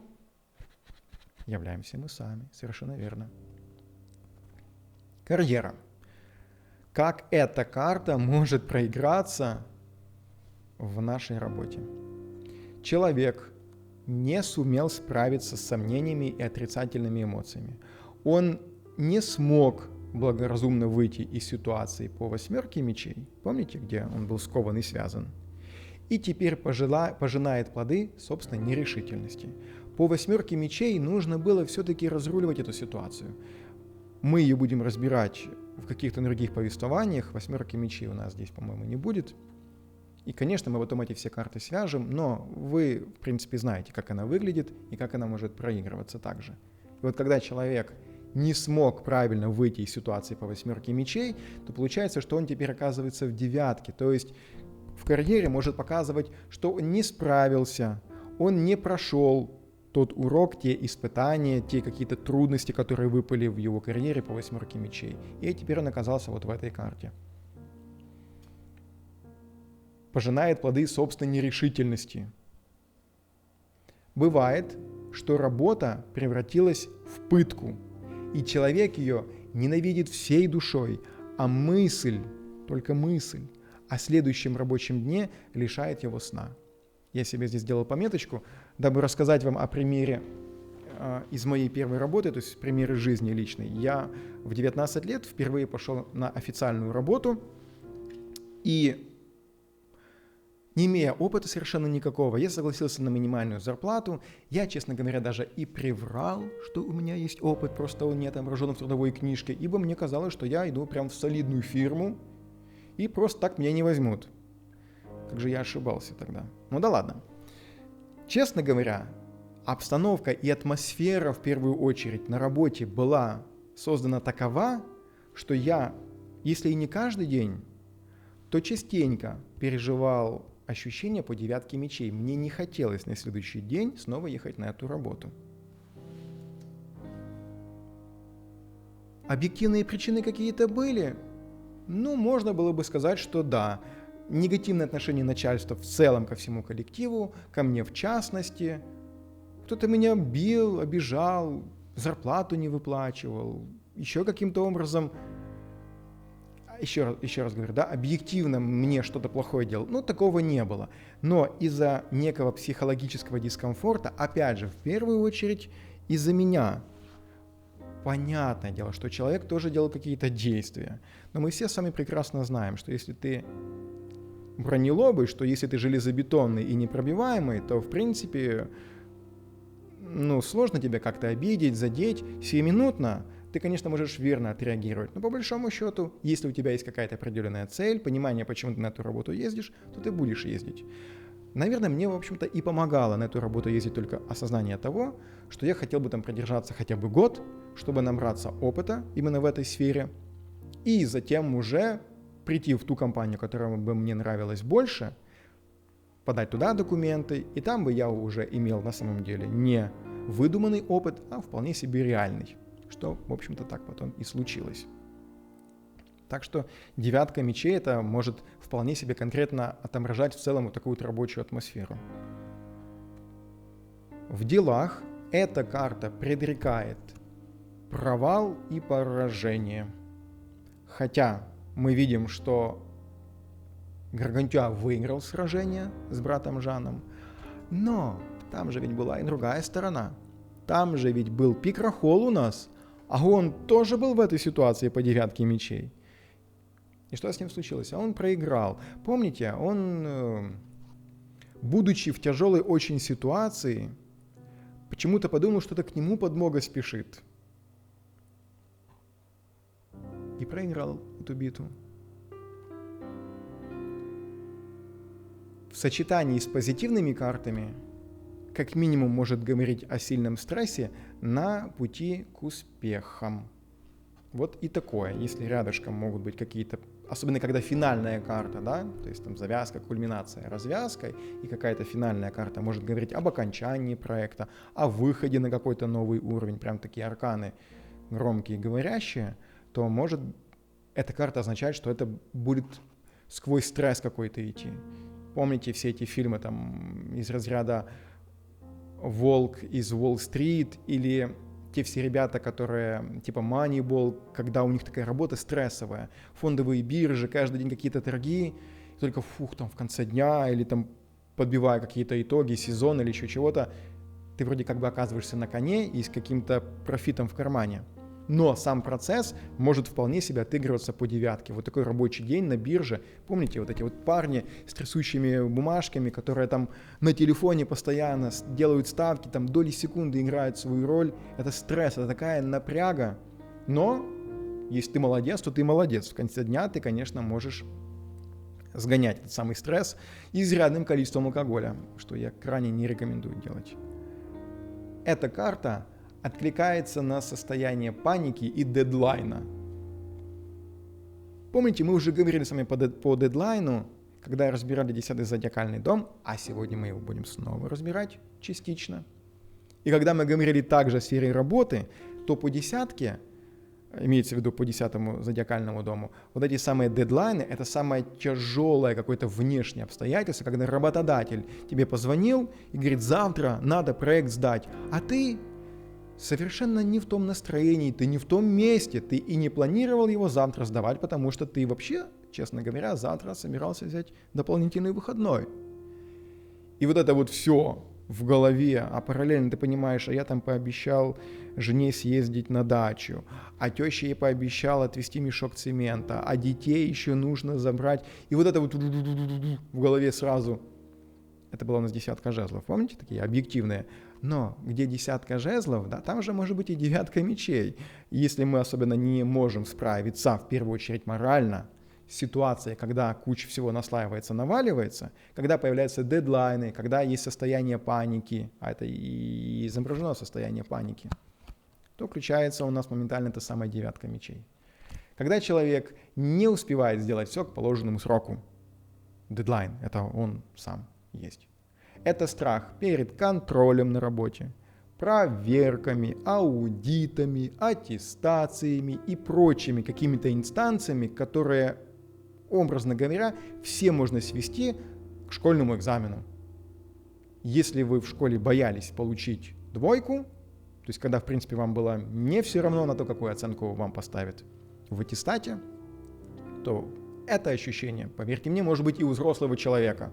являемся мы сами. Совершенно верно. Карьера. Как эта карта может проиграться в нашей работе? Человек не сумел справиться с сомнениями и отрицательными эмоциями. Он не смог благоразумно выйти из ситуации по 8 мечей. Помните, где он был скован и связан? И теперь пожинает плоды собственной нерешительности. По 8 мечей нужно было все-таки разруливать эту ситуацию. Мы ее будем разбирать в каких-то других повествованиях. 8 мечей у нас здесь, по-моему, не будет. И, конечно, мы потом эти все карты свяжем, но вы, в принципе, знаете, как она выглядит и как она может проигрываться также. И вот когда человек не смог правильно выйти из ситуации по 8 мечей, то получается, что он теперь оказывается в 9. То есть в карьере может показывать, что он не справился, он не прошел тот урок, те испытания, те какие-то трудности, которые выпали в его карьере по 8 мечей. И теперь он оказался вот в этой карте. Пожинает плоды собственной нерешительности. Бывает, что работа превратилась в пытку, и человек ее ненавидит всей душой, а мысль, только мысль о следующем рабочем дне лишает его сна. Я себе здесь сделал пометочку, дабы рассказать вам о примере из моей первой работы, то есть примеры жизни личной. Я в 19 лет впервые пошел на официальную работу, и не имея опыта совершенно никакого, я согласился на минимальную зарплату. Я, честно говоря, даже и приврал, что у меня есть опыт, просто он не отображен в трудовой книжке, ибо мне казалось, что я иду прям в солидную фирму, и просто так меня не возьмут. Как же я ошибался тогда. Ну да ладно. Честно говоря, обстановка и атмосфера в первую очередь на работе была создана такова, что я, если и не каждый день, то частенько переживал ощущение по 9 мечей. Мне не хотелось на следующий день снова ехать на эту работу. Объективные причины какие-то были? Ну, можно было бы сказать, что да. Негативное отношение начальства в целом ко всему коллективу, ко мне в частности. Кто-то меня бил, обижал, зарплату не выплачивал, еще каким-то образом. Еще раз говорю, да, объективно мне что-то плохое делал, ну, такого не было. Но из-за некого психологического дискомфорта, опять же, в первую очередь, из-за меня. Понятное дело, что человек тоже делал какие-то действия. Но мы все с вами прекрасно знаем, что если ты бронелобый, что если ты железобетонный и непробиваемый, то, в принципе, ну, сложно тебя как-то обидеть, задеть сиюминутно. Ты, конечно, можешь верно отреагировать, но по большому счету, если у тебя есть какая-то определенная цель, понимание, почему ты на эту работу ездишь, то ты будешь ездить. Наверное, мне, в общем-то, и помогало на эту работу ездить только осознание того, что я хотел бы там продержаться хотя бы год, чтобы набраться опыта именно в этой сфере, и затем уже прийти в ту компанию, которая бы мне нравилась больше, подать туда документы, и там бы я уже имел на самом деле не выдуманный опыт, а вполне себе реальный. Что, в общем-то, так потом и случилось. Так что 9 мечей это может вполне себе конкретно отображать в целом вот такую вот рабочую атмосферу. В делах эта карта предрекает провал и поражение. Хотя мы видим, что Гаргантюа выиграл сражение с братом Жаном, но там же ведь была и другая сторона. Там же ведь был Пикрахол у нас, а он тоже был в этой ситуации по 9 мечей. И что с ним случилось? А он проиграл. Помните, он, будучи в тяжелой очень ситуации, почему-то подумал, что это к нему подмога спешит. и проиграл эту битву. В сочетании с позитивными картами как минимум может говорить о сильном стрессе на пути к успехам. Вот и такое, если рядышком могут быть какие-то, особенно когда финальная карта, да, то есть там завязка, кульминация, развязка, и какая-то финальная карта может говорить об окончании проекта, о выходе на какой-то новый уровень, прям такие арканы громкие, говорящие, то может эта карта означать, что это будет сквозь стресс какой-то идти. Помните все эти фильмы там из разряда «Волк из Уолл-стрит» или те все ребята, которые типа Moneyball, когда у них такая работа стрессовая, фондовые биржи, каждый день какие-то торги, и только там в конце дня или там подбивая какие-то итоги сезона или еще чего-то, ты вроде как бы оказываешься на коне и с каким-то профитом в кармане. Но сам процесс может вполне себе отыгрываться по девятке. Вот такой рабочий день на бирже. Помните, вот эти вот парни с трясущими бумажками, которые там на телефоне постоянно делают ставки, там доли секунды играют свою роль. Это стресс, это такая напряга. Но если ты молодец, то ты молодец. В конце дня ты, конечно, можешь сгонять этот самый стресс изрядным количеством алкоголя, что я крайне не рекомендую делать. Эта карта откликается на состояние паники и дедлайна. Помните, мы уже говорили с вами по дедлайну, когда разбирали 10-й зодиакальный дом, а сегодня мы его будем снова разбирать частично. И когда мы говорили также о сфере работы, то по десятке, имеется в виду по 10-му зодиакальному дому, вот эти самые дедлайны — это самое тяжелое какое-то внешнее обстоятельство, когда работодатель тебе позвонил и говорит: завтра надо проект сдать, а ты совершенно не в том настроении, ты не в том месте, ты и не планировал его завтра сдавать, потому что ты вообще, честно говоря, завтра собирался взять дополнительный выходной. И вот это вот все в голове, а параллельно ты понимаешь, а я там пообещал жене съездить на дачу, а теща ей пообещала отвезти мешок цемента, а детей еще нужно забрать. И вот это вот в голове сразу. Это была у нас 10 жезлов, помните, такие объективные? Но где 10 жезлов, да, там же может быть и 9 мечей. Если мы особенно не можем справиться, в первую очередь морально, с ситуацией, когда куча всего наслаивается, наваливается, когда появляются дедлайны, когда есть состояние паники, а это и изображено состояние паники, то включается у нас моментально та самая 9 мечей. Когда человек не успевает сделать все к положенному сроку, дедлайн, это он сам есть. Это страх перед контролем на работе, проверками, аудитами, аттестациями и прочими какими-то инстанциями, которые, образно говоря, все можно свести к школьному экзамену. Если вы в школе боялись получить 2, то есть когда, в принципе, вам было не все равно на то, какую оценку вам поставят в аттестате, то это ощущение, поверьте мне, может быть и у взрослого человека.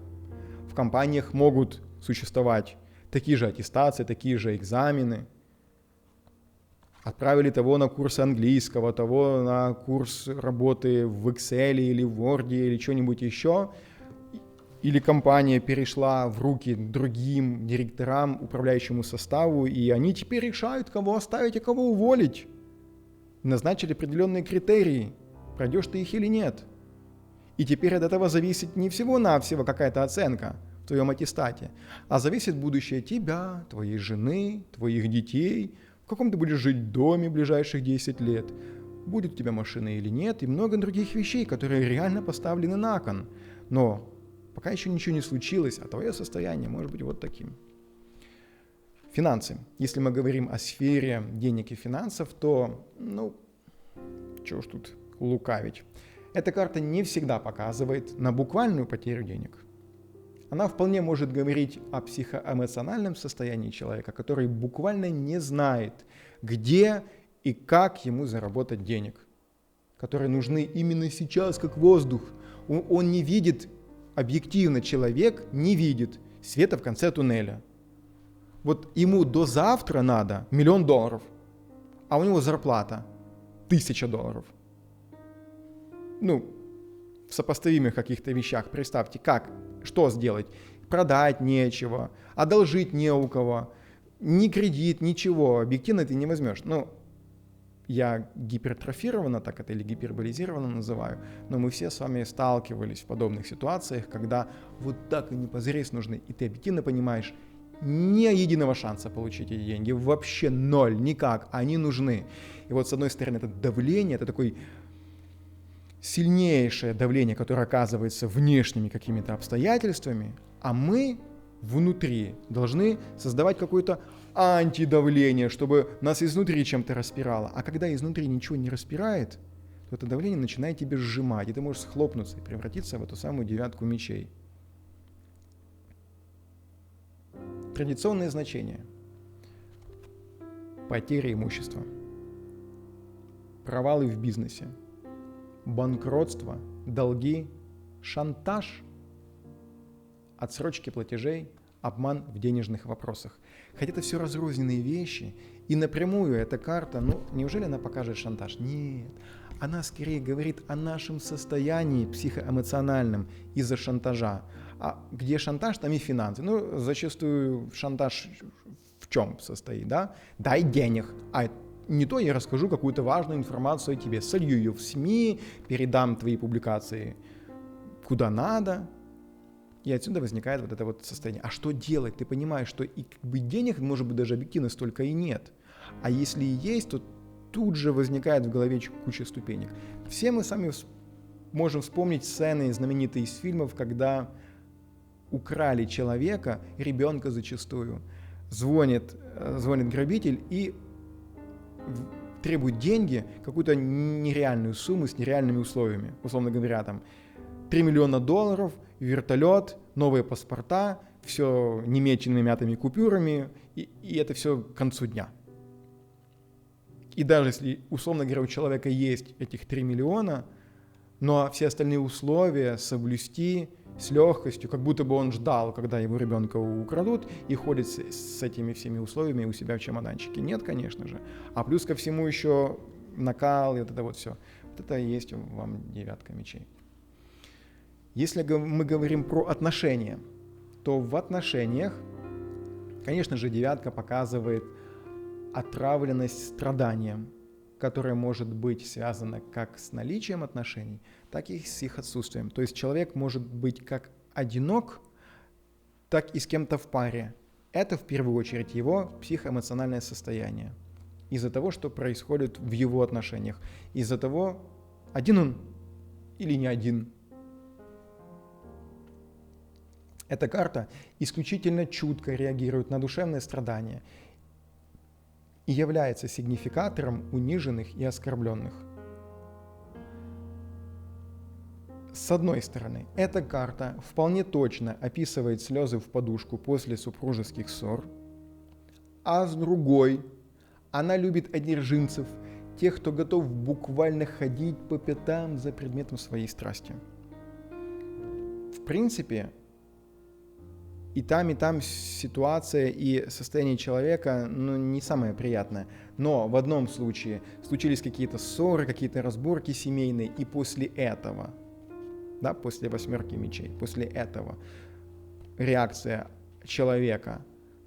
В компаниях могут существовать такие же аттестации, такие же экзамены. Отправили того на курс английского, того на курс работы в Excel или в Word или что-нибудь еще. Или компания перешла в руки другим директорам, управляющему составу, и они теперь решают, кого оставить, а кого уволить. Назначили определенные критерии, пройдешь ты их или нет. И теперь от этого зависит не всего-навсего какая-то оценка в твоем аттестате, а зависит будущее тебя, твоей жены, твоих детей, в каком ты будешь жить доме в ближайших 10 лет, будет у тебя машина или нет, и много других вещей, которые реально поставлены на кон. Но пока еще ничего не случилось, а твое состояние может быть вот таким. Финансы. Если мы говорим о сфере денег и финансов, то, чего ж тут лукавить. Эта карта не всегда показывает на буквальную потерю денег. Она вполне может говорить о психоэмоциональном состоянии человека, который буквально не знает, где и как ему заработать денег, которые нужны именно сейчас, как воздух. Он не видит, объективно человек не видит света в конце туннеля. Вот ему до завтра надо $1 000 000, а у него зарплата $1000. В сопоставимых каких-то вещах представьте, что сделать? Продать нечего, одолжить не у кого, ни кредит, ничего, объективно ты не возьмешь. я гипертрофированно так это или гиперболизированно называю, но мы все с вами сталкивались в подобных ситуациях, когда вот так и непозрез нужны, и ты объективно понимаешь, ни единого шанса получить эти деньги, вообще ноль, никак, они нужны. И вот с одной стороны это давление, это такой сильнейшее давление, которое оказывается внешними какими-то обстоятельствами, а мы внутри должны создавать какое-то антидавление, чтобы нас изнутри чем-то распирало. А когда изнутри ничего не распирает, то это давление начинает тебя сжимать, и ты можешь схлопнуться и превратиться в эту самую девятку мечей. Традиционные значения. Потеря имущества. Провалы в бизнесе. Банкротство, долги, шантаж, отсрочки платежей, обман в денежных вопросах. Хотя это все разрозненные вещи, и напрямую эта карта, неужели она покажет шантаж? Нет, она скорее говорит о нашем состоянии психоэмоциональном из-за шантажа. А где шантаж, там и финансы. Зачастую шантаж в чем состоит, да? Дай денег, а не то я расскажу какую-то важную информацию о тебе, солью ее в СМИ, передам твои публикации куда надо. И отсюда возникает вот это вот состояние. А что делать? Ты понимаешь, что и денег, может быть, даже объективно столько и нет. А если и есть, то тут же возникает в голове куча ступенек. Все мы сами можем вспомнить сцены знаменитые из фильмов, когда украли человека, ребенка зачастую. Звонит грабитель и требует деньги, какую-то нереальную сумму с нереальными условиями. Условно говоря, там $3 миллиона, вертолет, новые паспорта, все немеченными мятыми купюрами, и это все к концу дня. И даже если, условно говоря, у человека есть этих 3 миллиона, но все остальные условия соблюсти с легкостью, как будто бы он ждал, когда его ребенка украдут, и ходит с этими всеми условиями у себя в чемоданчике. Нет, конечно же. А плюс ко всему еще накал и вот это вот все. Вот это и есть вам девятка мечей. Если мы говорим про отношения, то в отношениях, конечно же, девятка показывает отравленность страданием, которая может быть связана как с наличием отношений, так и с их отсутствием. То есть человек может быть как одинок, так и с кем-то в паре. Это в первую очередь его психоэмоциональное состояние. Из-за того, что происходит в его отношениях. Из-за того, один он или не один. Эта карта исключительно чутко реагирует на душевные страдания и является сигнификатором униженных и оскорбленных. С одной стороны, эта карта вполне точно описывает слезы в подушку после супружеских ссор, а с другой, она любит одержимцев, тех, кто готов буквально ходить по пятам за предметом своей страсти. В принципе, и там ситуация и состояние человека не самое приятное. Но в одном случае случились какие-то ссоры, какие-то разборки семейные, и после этого, да, после 8 мечей, после этого реакция человека,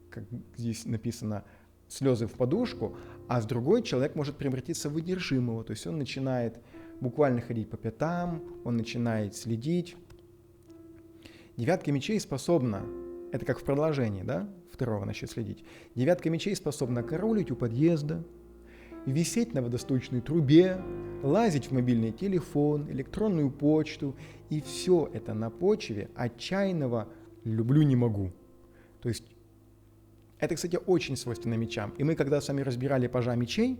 как здесь написано, слезы в подушку, а с другой человек может превратиться в одержимого. То есть он начинает буквально ходить по пятам, он начинает следить. Девятка мечей способна, это как в продолжении, да, второго начать следить. Девятка мечей способна караулить у подъезда, висеть на водосточной трубе, лазить в мобильный телефон, электронную почту, и все это на почве отчаянного «люблю, не могу». То есть это, кстати, очень свойственно мечам. И мы, когда с вами разбирали пажа мечей,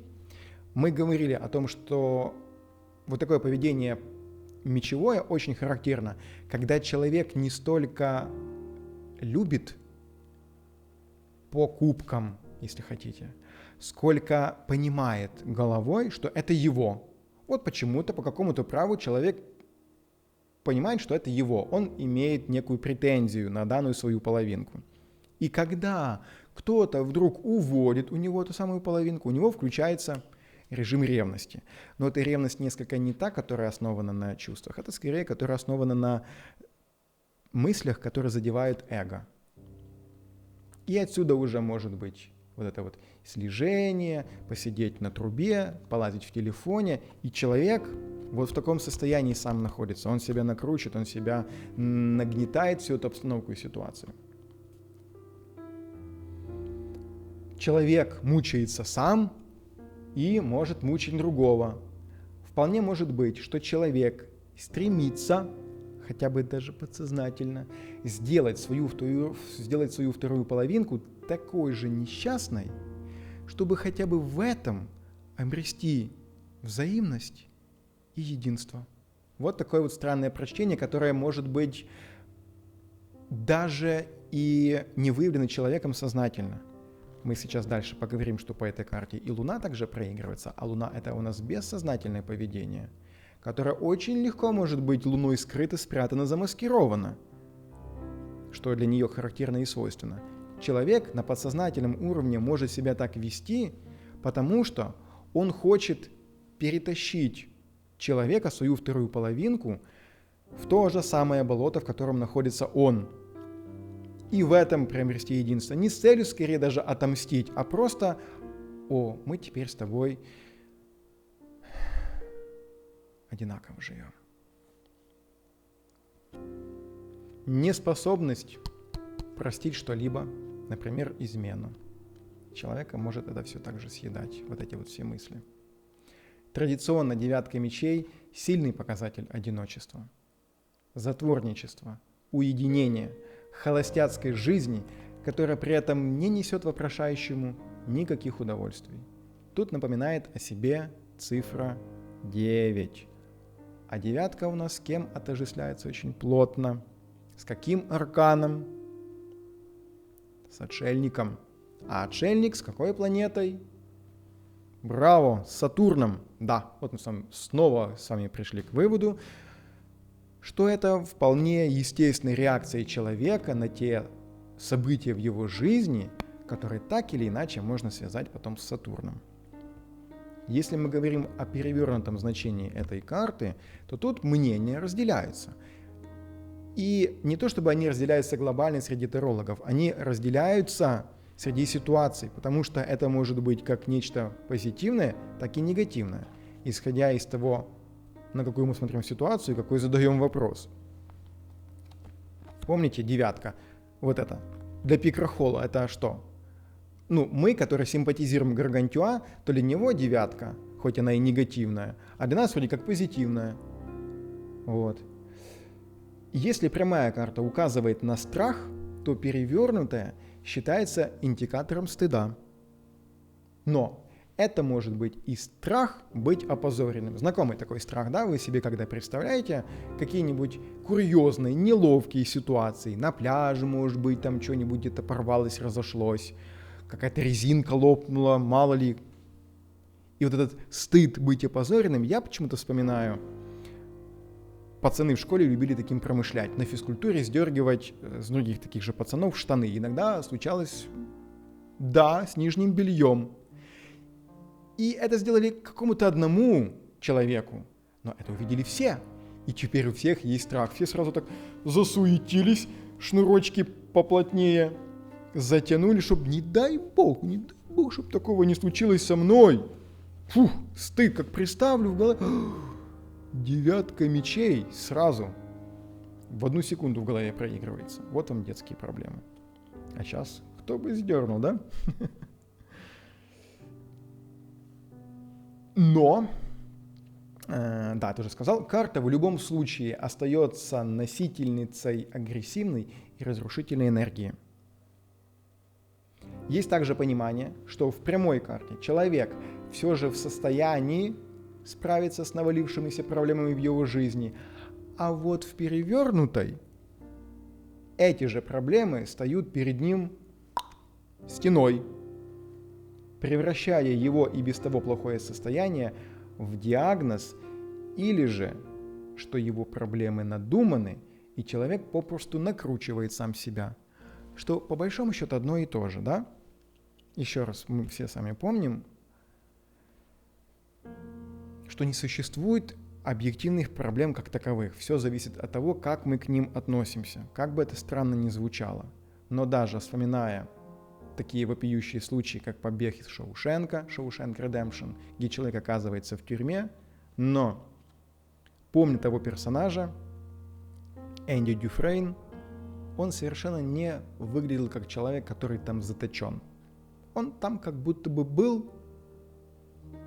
мы говорили о том, что вот такое поведение мечевое очень характерно, когда человек не столько любит по кубкам, если хотите, сколько понимает головой, что это его. Вот почему-то, по какому-то праву человек понимает, что это его. Он имеет некую претензию на данную свою половинку. И когда кто-то вдруг уводит у него эту самую половинку, у него включается режим ревности. Но эта ревность несколько не та, которая основана на чувствах, это скорее, которая основана на мыслях, которые задевают эго. И отсюда уже может быть вот это вот слежение, посидеть на трубе, полазить в телефоне, и человек вот в таком состоянии сам находится. Он себя накручивает, он себя нагнетает всю эту обстановку и ситуацию. Человек мучается сам и может мучить другого. Вполне может быть, что человек стремится, хотя бы даже подсознательно, сделать свою вторую половинку такой же несчастной, чтобы хотя бы в этом обрести взаимность и единство. Вот такое вот странное прочтение, которое может быть даже и не выявлено человеком сознательно. Мы сейчас дальше поговорим, что по этой карте и Луна также проигрывается, а Луна — это у нас бессознательное поведение, которое очень легко может быть Луной скрыто, спрятано, замаскировано, что для нее характерно и свойственно. Человек на подсознательном уровне может себя так вести, потому что он хочет перетащить человека, свою вторую половинку, в то же самое болото, в котором находится он. И в этом приобрести единство. Не с целью, скорее, даже отомстить, а просто: о, мы теперь с тобой одинаково живем. Неспособность простить что-либо, например, измену. Человека может это все также съедать, вот эти вот все мысли. Традиционно девятка мечей – сильный показатель одиночества, затворничества, уединения, холостяцкой жизни, которая при этом не несет вопрошающему никаких удовольствий. Тут напоминает о себе цифра 9. А девятка у нас с кем отождествляется очень плотно? С каким арканом? С отшельником. А отшельник с какой планетой? Браво, с Сатурном. Да, вот мы снова с вами пришли к выводу, что это вполне естественная реакция человека на те события в его жизни, которые так или иначе можно связать потом с Сатурном. Если мы говорим о перевернутом значении этой карты, то тут мнения разделяются. И не то чтобы они разделяются глобально среди тарологов, они разделяются среди ситуаций, потому что это может быть как нечто позитивное, так и негативное, исходя из того, на какую мы смотрим ситуацию и какой задаем вопрос. Помните, девятка, вот это, для Пикрахола, это что? Мы, которые симпатизируем Гаргантюа, то для него девятка, хоть она и негативная, а для нас вроде как позитивная. Вот. Если прямая карта указывает на страх, то перевернутая считается индикатором стыда. Но это может быть и страх быть опозоренным. Знакомый такой страх, да? Вы себе когда представляете какие-нибудь курьезные, неловкие ситуации. На пляже, может быть, там что-нибудь где-то порвалось, разошлось. Какая-то резинка лопнула, мало ли. И вот этот стыд быть опозоренным, я почему-то вспоминаю. Пацаны в школе любили таким промышлять. На физкультуре сдергивать с других таких же пацанов штаны. Иногда случалось, да, с нижним бельем. И это сделали какому-то одному человеку. Но это увидели все. И теперь у всех есть страх. Все сразу так засуетились, шнурочки поплотнее затянули, чтобы не дай бог, чтобы такого не случилось со мной. Фух, стыд, как представлю в голове. Девятка мечей сразу в 1 секунду в голове проигрывается. Вот вам детские проблемы. А сейчас кто бы сдернул, да? Но, да, ты уже сказал, карта в любом случае остается носительницей агрессивной и разрушительной энергии. Есть также понимание, что в прямой карте человек все же в состоянии справиться с навалившимися проблемами в его жизни, а вот в перевернутой эти же проблемы встают перед ним стеной, превращая его и без того плохое состояние в диагноз, или же, что его проблемы надуманы, и человек попросту накручивает сам себя, что по большому счету одно и то же, да? Еще раз, мы все сами помним, что не существует объективных проблем как таковых. Все зависит от того, как мы к ним относимся, как бы это странно ни звучало. Но даже вспоминая такие вопиющие случаи, как побег из Шоушенка, Шоушенк Редемпшн, где человек оказывается в тюрьме, но помня того персонажа, Энди Дюфрейн, он совершенно не выглядел как человек, который там заточен. Он там как будто бы был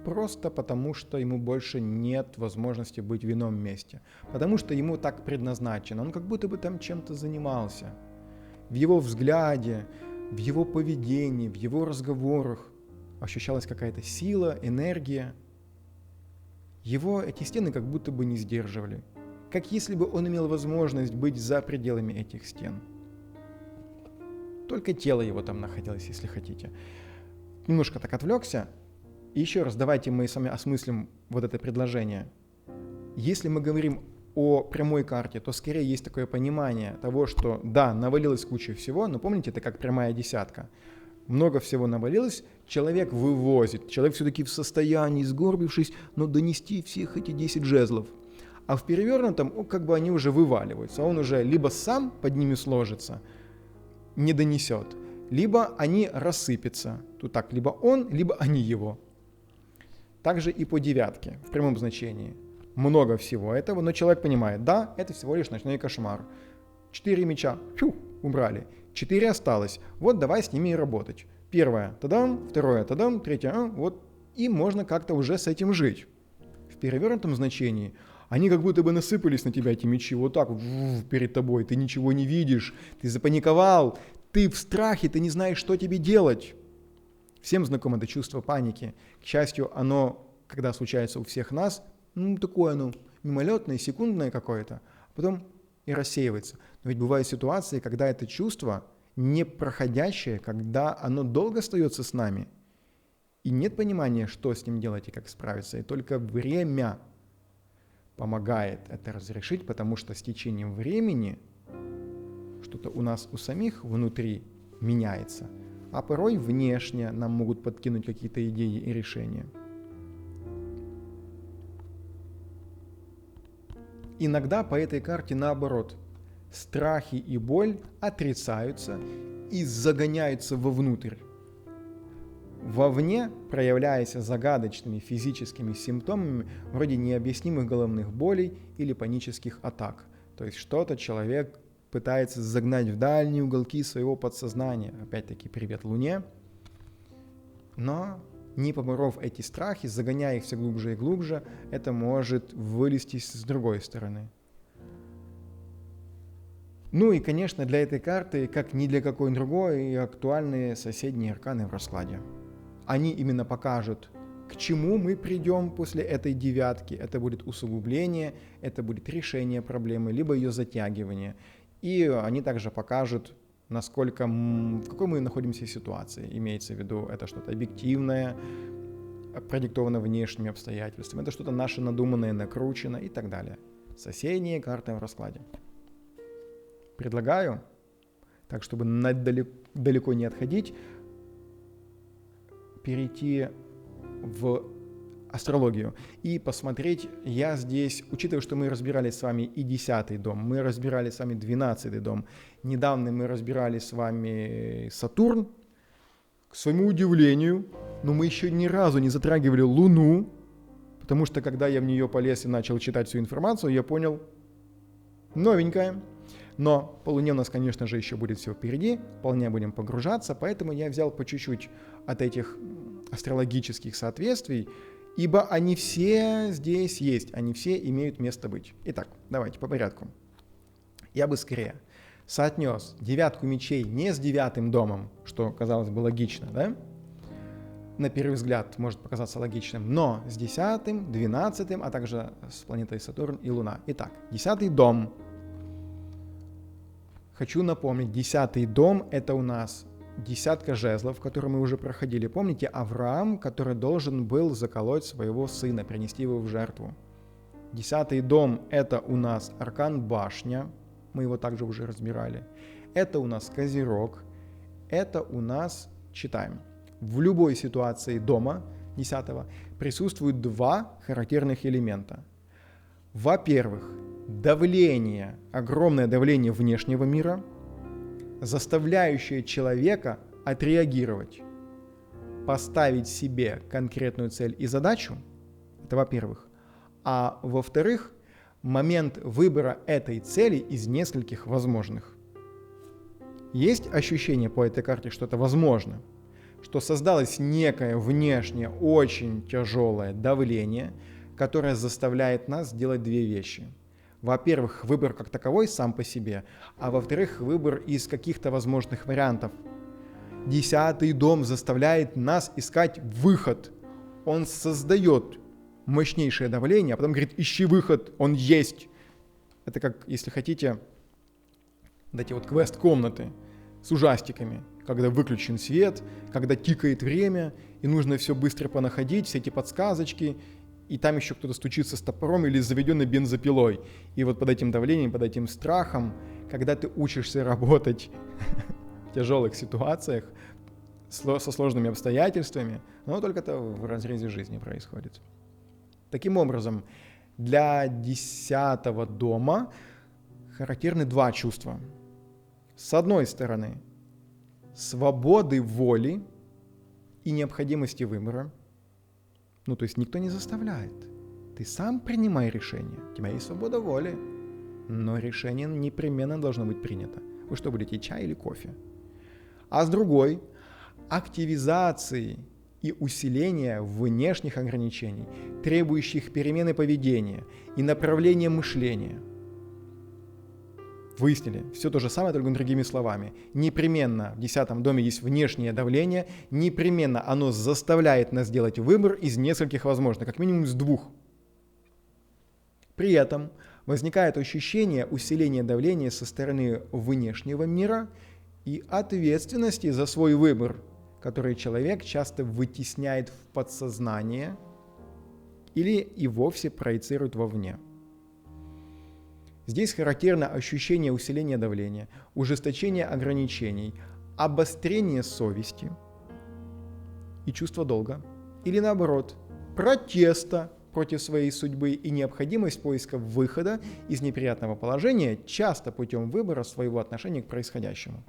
просто потому, что ему больше нет возможности быть в ином месте. Потому что ему так предназначено. Он как будто бы там чем-то занимался. В его взгляде, в его поведении, в его разговорах ощущалась какая-то сила, энергия. Его эти стены как будто бы не сдерживали. Как если бы он имел возможность быть за пределами этих стен. Только тело его там находилось, если хотите. Немножко так отвлекся. И еще раз, давайте мы с вами осмыслим вот это предложение. Если мы говорим о прямой карте, то скорее есть такое понимание того, что да, навалилась куча всего, но помните, это как прямая десятка. Много всего навалилось, человек вывозит, человек все-таки в состоянии, сгорбившись, но донести всех эти 10 жезлов. А в перевернутом, как бы они уже вываливаются, он уже либо сам под ними сложится, не донесет, либо они рассыпятся. Тут так, либо он, либо они его. Также и по девятке, в прямом значении. Много всего этого, но человек понимает, да, это всего лишь ночной кошмар. 4 меча, убрали. 4 осталось, вот давай с ними и работать. Первое, тадам, второе, тадам, третье, вот. И можно как-то уже с этим жить. В перевернутом значении они как будто бы насыпались на тебя, эти мечи, вот так вот перед тобой. Ты ничего не видишь, ты запаниковал, ты в страхе, ты не знаешь, что тебе делать. Всем знакомо это чувство паники. К счастью, оно, когда случается у всех нас, такое оно мимолетное, секундное какое-то, а потом и рассеивается. Но ведь бывают ситуации, когда это чувство непроходящее, когда оно долго остается с нами, и нет понимания, что с ним делать и как справиться, и только время помогает это разрешить, потому что с течением времени что-то у нас у самих внутри меняется, а порой внешне нам могут подкинуть какие-то идеи и решения. Иногда по этой карте наоборот. Страхи и боль отрицаются и загоняются вовнутрь. Вовне, проявляясь загадочными физическими симптомами вроде необъяснимых головных болей или панических атак. То есть что-то человек пытается загнать в дальние уголки своего подсознания. Опять-таки, привет Луне. Но не поборов эти страхи, загоняя их все глубже и глубже, это может вылезти с другой стороны. Ну и, конечно, для этой карты, как ни для какой другой, актуальны соседние арканы в раскладе. Они именно покажут, к чему мы придем после этой девятки. Это будет усугубление, это будет решение проблемы, либо ее затягивание. И они также покажут, насколько, в какой мы находимся ситуации. Имеется в виду, это что-то объективное, продиктовано внешними обстоятельствами, это что-то наше надуманное, накручено и так далее. Соседние карты в раскладе. Предлагаю, так чтобы далеко не отходить, перейти в астрологию и посмотреть. Я здесь, учитывая, что мы разбирали с вами и 10-й дом, мы разбирали с вами 12-й дом, недавно мы разбирали с вами Сатурн, к своему удивлению, но мы еще ни разу не затрагивали Луну, потому что когда я в нее полез и начал читать всю информацию, я понял, новенькая. Но по Луне у нас, конечно же, еще будет все впереди, вполне будем погружаться, поэтому я взял по чуть-чуть от этих астрологических соответствий, ибо они все здесь есть, они все имеют место быть. Итак, давайте по порядку. Я бы скорее соотнес девятку мечей не с 9-м домом, что, казалось бы, логично, да? На первый взгляд может показаться логичным, но с 10-м, 12-м, а также с планетой Сатурн и Луна. Итак, 10-й дом. Хочу напомнить, 10-й дом – это у нас десятка жезлов, которые мы уже проходили. Помните, Авраам, который должен был заколоть своего сына, принести его в жертву. 10-й дом – это у нас аркан башня, мы его также уже разбирали. Это у нас Козерог, это у нас, читаем, в любой ситуации дома 10-го присутствуют два характерных элемента. Во-первых, давление, огромное давление внешнего мира, заставляющее человека отреагировать, поставить себе конкретную цель и задачу, это во-первых. А во-вторых, момент выбора этой цели из нескольких возможных. Есть ощущение по этой карте, что это возможно, что создалось некое внешнее очень тяжелое давление, которое заставляет нас делать две вещи. Во-первых, выбор как таковой сам по себе, а во-вторых, выбор из каких-то возможных вариантов. 10-й дом заставляет нас искать выход. Он создает мощнейшее давление, а потом говорит: ищи выход, он есть. Это как, если хотите, вот эти вот квест-комнаты с ужастиками, когда выключен свет, когда тикает время, и нужно все быстро понаходить, все эти подсказочки, и там еще кто-то стучится с топором или заведенной бензопилой. И вот под этим давлением, под этим страхом, когда ты учишься работать в тяжелых ситуациях, со сложными обстоятельствами, но только это в разрезе жизни происходит. Таким образом, для 10-го дома характерны два чувства. С одной стороны, свободы воли и необходимости выбора. То есть никто не заставляет. Ты сам принимай решение. У тебя есть свобода воли, но решение непременно должно быть принято. Вы что будете, чай или кофе? А с другой, активизации и усиления внешних ограничений, требующих перемены поведения и направления мышления. Выяснили, все то же самое, только другими словами. Непременно в 10-м доме есть внешнее давление, непременно оно заставляет нас делать выбор из нескольких возможных, как минимум из двух. При этом возникает ощущение усиления давления со стороны внешнего мира и ответственности за свой выбор, который человек часто вытесняет в подсознание или и вовсе проецирует вовне. Здесь характерно ощущение усиления давления, ужесточение ограничений, обострение совести и чувство долга, или наоборот, протеста против своей судьбы и необходимость поиска выхода из неприятного положения, часто путем выбора своего отношения к происходящему.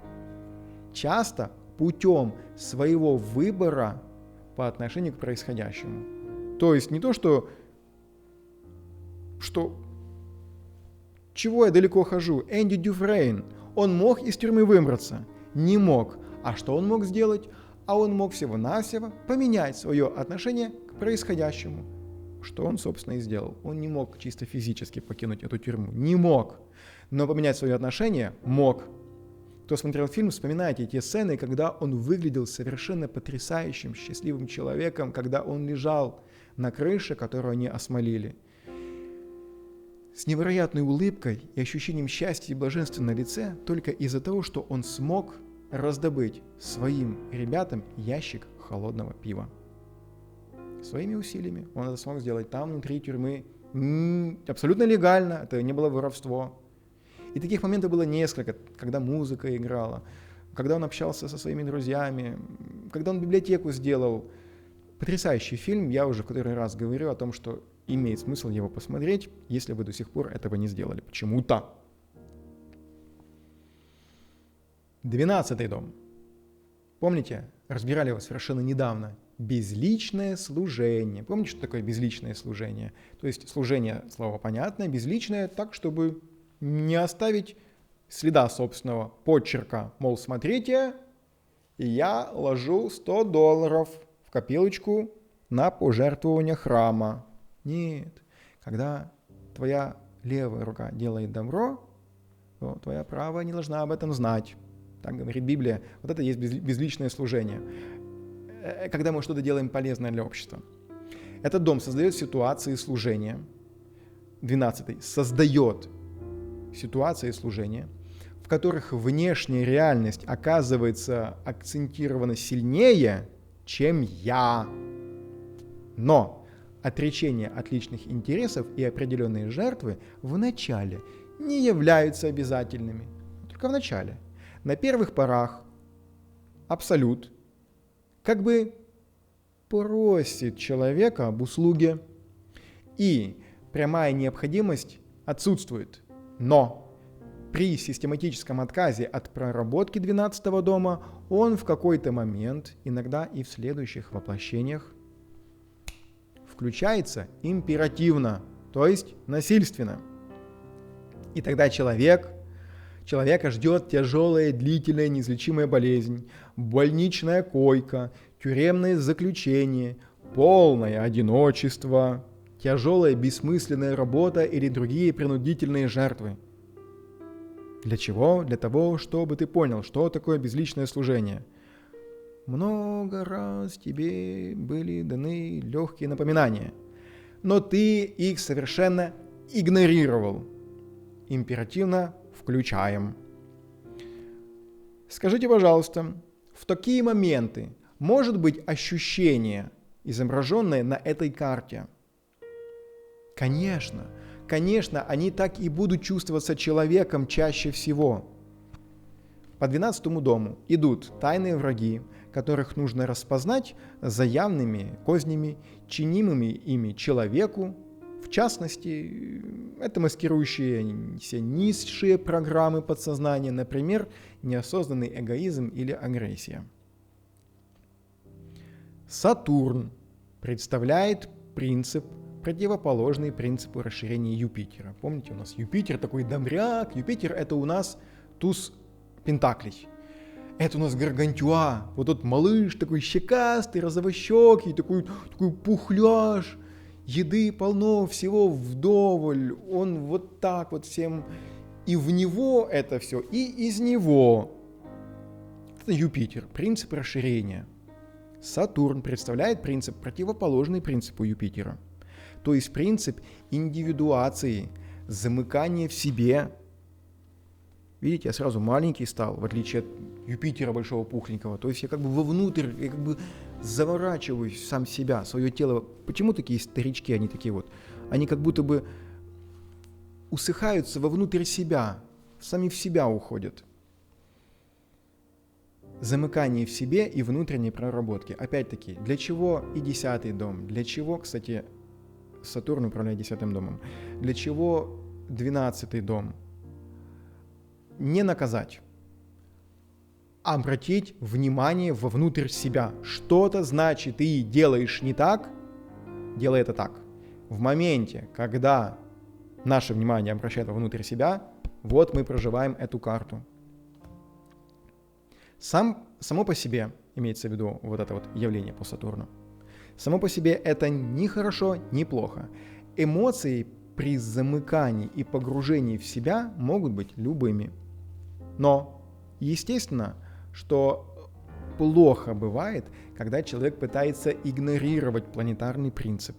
Часто путем своего выбора по отношению к происходящему. То есть не то, что чего я далеко хожу? Энди Дюфрейн, он мог из тюрьмы выбраться? Не мог. А что он мог сделать? А он мог всего-навсего поменять свое отношение к происходящему. Что он, собственно, и сделал. Он не мог чисто физически покинуть эту тюрьму. Не мог. Но поменять свое отношение мог. Кто смотрел фильм, вспоминайте те сцены, когда он выглядел совершенно потрясающим, счастливым человеком, когда он лежал на крыше, которую они осмолили. С невероятной улыбкой и ощущением счастья и блаженства на лице только из-за того, что он смог раздобыть своим ребятам ящик холодного пива. Своими усилиями он это смог сделать там, внутри тюрьмы, абсолютно легально, это не было воровство. И таких моментов было несколько, когда музыка играла, когда он общался со своими друзьями, когда он библиотеку сделал. Потрясающий фильм, я уже в который раз говорю о том, что имеет смысл его посмотреть, если вы до сих пор этого не сделали почему-то. 12-й дом. Помните, разбирали его совершенно недавно. Безличное служение. Помните, что такое безличное служение? То есть служение, слово понятное, безличное так, чтобы не оставить следа собственного почерка. Мол, смотрите, я ложу $100 в копилочку на пожертвование храма. Нет. Когда твоя левая рука делает добро, то твоя правая не должна об этом знать. Так говорит Библия. Вот это и есть безличное служение. Когда мы что-то делаем полезное для общества. Этот дом создает ситуации служения. 12-й создает ситуации служения, в которых внешняя реальность оказывается акцентирована сильнее, чем я. Но отречение от личных интересов и определенные жертвы в начале не являются обязательными. Только в начале. На первых порах абсолют как бы просит человека об услуге, и прямая необходимость отсутствует. Но при систематическом отказе от проработки 12-го дома он в какой-то момент, иногда и в следующих воплощениях, включается императивно, то есть насильственно. И тогда человека ждет тяжелая, длительная, неизлечимая болезнь, больничная койка, тюремное заключение, полное одиночество, тяжелая бессмысленная работа или другие принудительные жертвы. Для чего? Для того, чтобы ты понял, что такое безличное служение. Много раз тебе были даны легкие напоминания, но ты их совершенно игнорировал. Императивно включаем. Скажите, пожалуйста, в такие моменты может быть ощущение, изображенное на этой карте? Конечно, они так и будут чувствоваться человеком чаще всего. По 12-му дому идут тайные враги, которых нужно распознать за явными кознями, чинимыми ими человеку. В частности, это маскирующие все низшие программы подсознания, например, неосознанный эгоизм или агрессия. Сатурн представляет принцип, противоположный принципу расширения Юпитера. Помните, у нас Юпитер такой добряк, Юпитер это у нас туз пентаклей. Это у нас Гаргантюа, вот тот малыш такой щекастый, розовощекий, такой пухляж, еды полно, всего вдоволь, он вот так вот всем, и в него это все, и из него. Это Юпитер, принцип расширения. Сатурн представляет принцип, противоположный принципу Юпитера. То есть принцип индивидуации, замыкания в себе. Видите, я сразу маленький стал, в отличие от Юпитера большого пухленького. То есть я как бы вовнутрь, я как бы заворачиваюсь в сам себя, свое тело. Почему такие старички, они такие вот? Они как будто бы усыхаются вовнутрь себя, сами в себя уходят. Замыкание в себе и внутренней проработки. Опять-таки, для чего и 10-й дом? Для чего, кстати, Сатурн управляет 10-м домом? Для чего 12-й дом? Не наказать, а обратить внимание вовнутрь себя. Что-то значит, ты делаешь не так, делай это так. В моменте, когда наше внимание обращает вовнутрь себя, вот мы проживаем эту карту. Само по себе, имеется в виду вот это вот явление по Сатурну, само по себе это ни хорошо, ни плохо. Эмоции при замыкании и погружении в себя могут быть любыми. Но, естественно, что плохо бывает, когда человек пытается игнорировать планетарный принцип.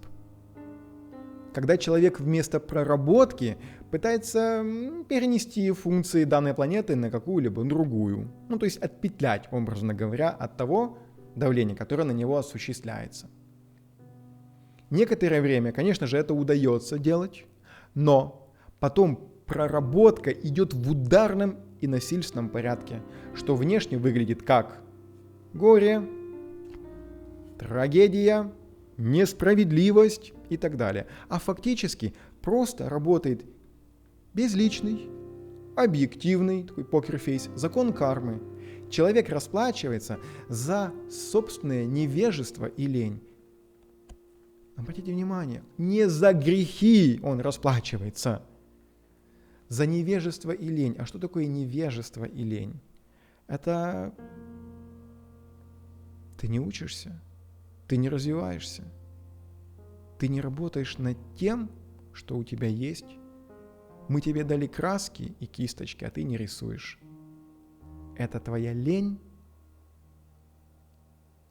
Когда человек вместо проработки пытается перенести функции данной планеты на какую-либо другую. Ну, то есть отпетлять, образно говоря, от того давления, которое на него осуществляется. Некоторое время, конечно же, это удается делать, но потом проработка идет в ударном и насильственном порядке, что внешне выглядит как горе, трагедия, несправедливость и так далее. А фактически просто работает безличный, объективный, такой покерфейс, закон кармы. Человек расплачивается за собственное невежество и лень. Обратите внимание, не за грехи он расплачивается, за невежество и лень. А что такое невежество и лень? Это ты не учишься, ты не развиваешься, ты не работаешь над тем, что у тебя есть. Мы тебе дали краски и кисточки, а ты не рисуешь. Это твоя лень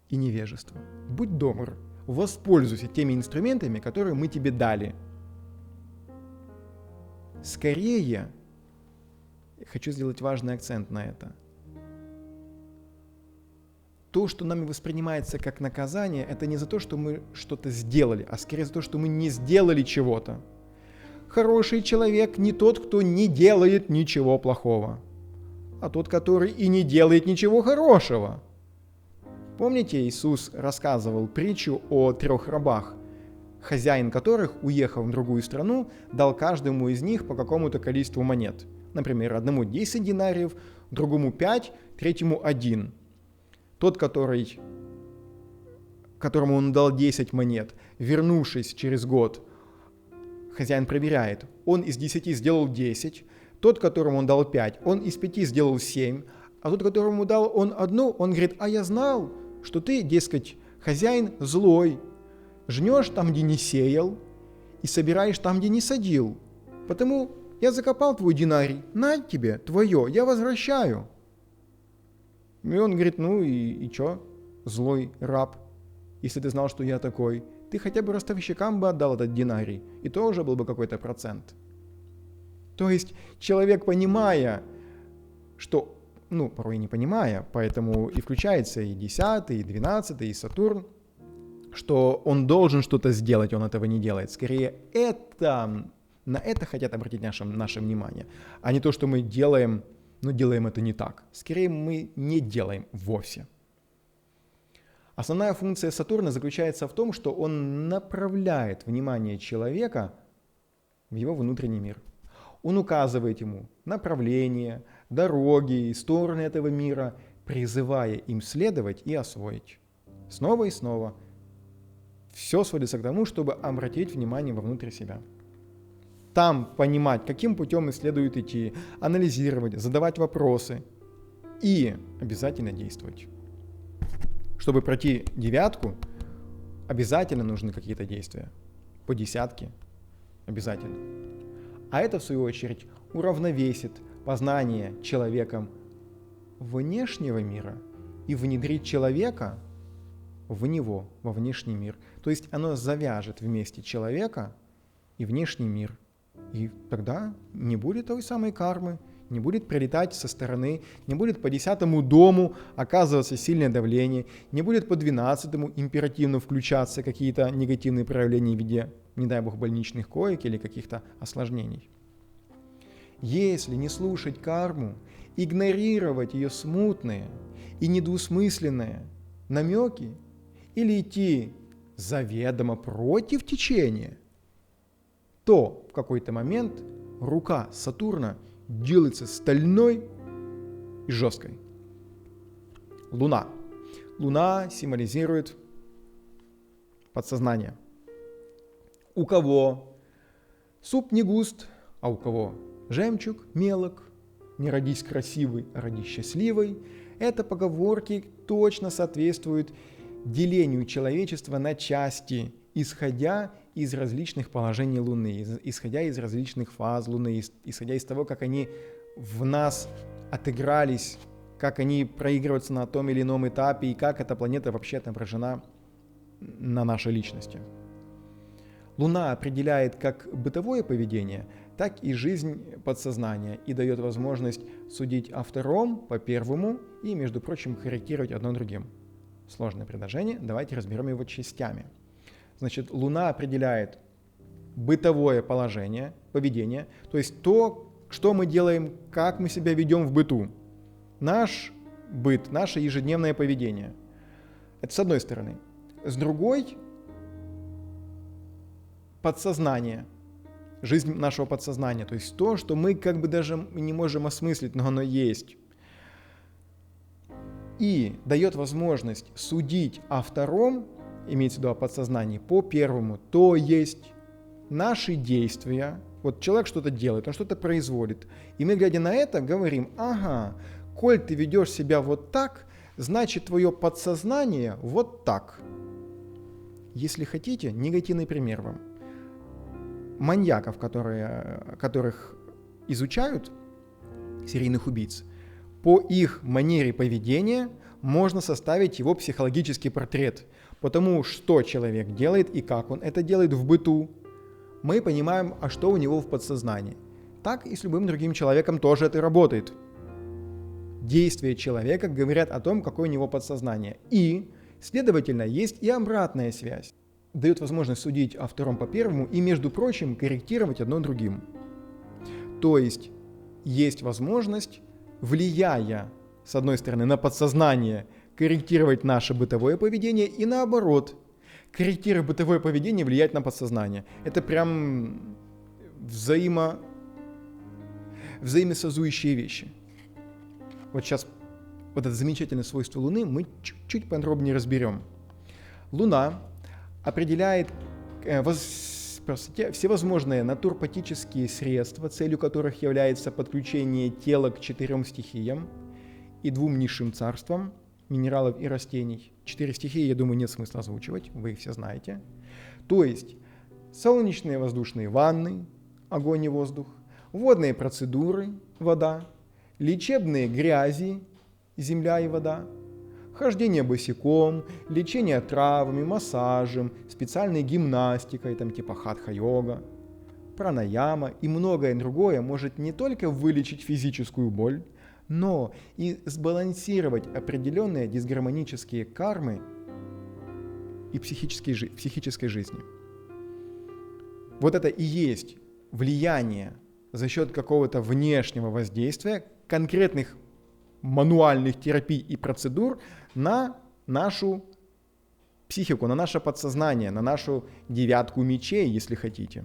и невежество. Будь добр, воспользуйся теми инструментами, которые мы тебе дали. Скорее, я хочу сделать важный акцент на это. То, что нами воспринимается как наказание, это не за то, что мы что-то сделали, а скорее за то, что мы не сделали чего-то. Хороший человек не тот, кто не делает ничего плохого, а тот, который и не делает ничего хорошего. Помните, Иисус рассказывал притчу о 3 рабах, хозяин которых, уехав в другую страну, дал каждому из них по какому-то количеству монет. Например, одному 10 динариев, другому 5, третьему 1. Тот, которому он дал 10 монет, вернувшись через год, хозяин проверяет, он из 10 сделал 10, тот, которому он дал 5, он из 5 сделал 7, а тот, которому дал он 1, он говорит, а я знал, что ты, дескать, хозяин злой, жнешь там, где не сеял, и собираешь там, где не садил. Потому я закопал твой динарий, на тебе, твое, я возвращаю. И он говорит, ну и чё, злой раб, если ты знал, что я такой, ты хотя бы ростовщикам бы отдал этот динарий, и то уже был бы какой-то процент. То есть человек, понимая, что, порой не понимая, поэтому и включается и 10, и 12, и Сатурн, что он должен что-то сделать, он этого не делает. Скорее, на это хотят обратить наше внимание, а не то, что мы делаем, но делаем это не так. Скорее, мы не делаем вовсе. Основная функция Сатурна заключается в том, что он направляет внимание человека в его внутренний мир. Он указывает ему направление, дороги и стороны этого мира, призывая им следовать и освоить. Снова и снова. Все сводится к тому, чтобы обратить внимание вовнутрь себя. Там понимать, каким путем следует идти, анализировать, задавать вопросы и обязательно действовать. Чтобы пройти 9, обязательно нужны какие-то действия. По 10 обязательно. А это, в свою очередь, уравновесит познание человеком внешнего мира и внедрит человека в него, во внешний мир. То есть оно завяжет вместе человека и внешний мир. И тогда не будет той самой кармы, не будет прилетать со стороны, не будет по 10 дому оказываться сильное давление, не будет по 12 императивно включаться какие-то негативные проявления в виде, не дай бог, больничных коек или каких-то осложнений. Если не слушать карму, игнорировать ее смутные и недвусмысленные намеки или идти заведомо против течения, то в какой-то момент рука Сатурна делается стальной и жесткой. Луна. Луна символизирует подсознание. У кого суп не густ, а у кого жемчуг мелок, не родись красивой, а родись счастливой, это поговорки точно соответствуют делению человечества на части, исходя из различных положений Луны, исходя из различных фаз Луны, исходя из того, как они в нас отыгрались, как они проигрываются на том или ином этапе и как эта планета вообще отображена на нашей личности. Луна определяет как бытовое поведение, так и жизнь подсознания и дает возможность судить о втором по первому и, между прочим, корректировать одно другим. Сложное предложение, давайте разберем его частями. Значит, Луна определяет бытовое положение, поведение, то есть то, что мы делаем, как мы себя ведем в быту. Наш быт, наше ежедневное поведение. Это с одной стороны. С другой, подсознание, жизнь нашего подсознания, то есть то, что мы как бы даже не можем осмыслить, но оно есть. И дает возможность судить о втором, имеется в виду о подсознании, по первому, то есть наши действия. Вот человек что-то делает, он что-то производит, и мы, глядя на это, говорим, ага, коль ты ведешь себя вот так, значит твое подсознание вот так. Если хотите, негативный пример вам. Маньяков, которых изучают, серийных убийц, по их манере поведения можно составить его психологический портрет. Потому что человек делает и как он это делает в быту, мы понимаем, а что у него в подсознании. Так и с любым другим человеком тоже это работает. Действия человека говорят о том, какое у него подсознание. И, следовательно, есть и обратная связь. Дает возможность судить о втором по первому и, между прочим, корректировать одно другим. То есть возможность, влияя, с одной стороны, на подсознание, корректировать наше бытовое поведение и наоборот, корректируя бытовое поведение, влиять на подсознание. Это прям взаимосвязующие вещи. Вот сейчас вот это замечательное свойство Луны мы чуть-чуть подробнее разберем. Луна определяет всевозможные натурпатические средства, целью которых является подключение тела к 4 стихиям и 2 низшим царствам минералов и растений. 4 стихии, я думаю, нет смысла озвучивать, вы их все знаете. То есть солнечные воздушные ванны, огонь и воздух, водные процедуры, вода, лечебные грязи, земля и вода, хождение босиком, лечение травами, массажем, специальной гимнастикой, там типа хатха-йога, пранаяма и многое другое может не только вылечить физическую боль, но и сбалансировать определенные дисгармонические кармы и психической жизни. Вот это и есть влияние за счет какого-то внешнего воздействия, конкретных мануальных терапий и процедур на нашу психику, на наше подсознание, на нашу 9 мечей, если хотите.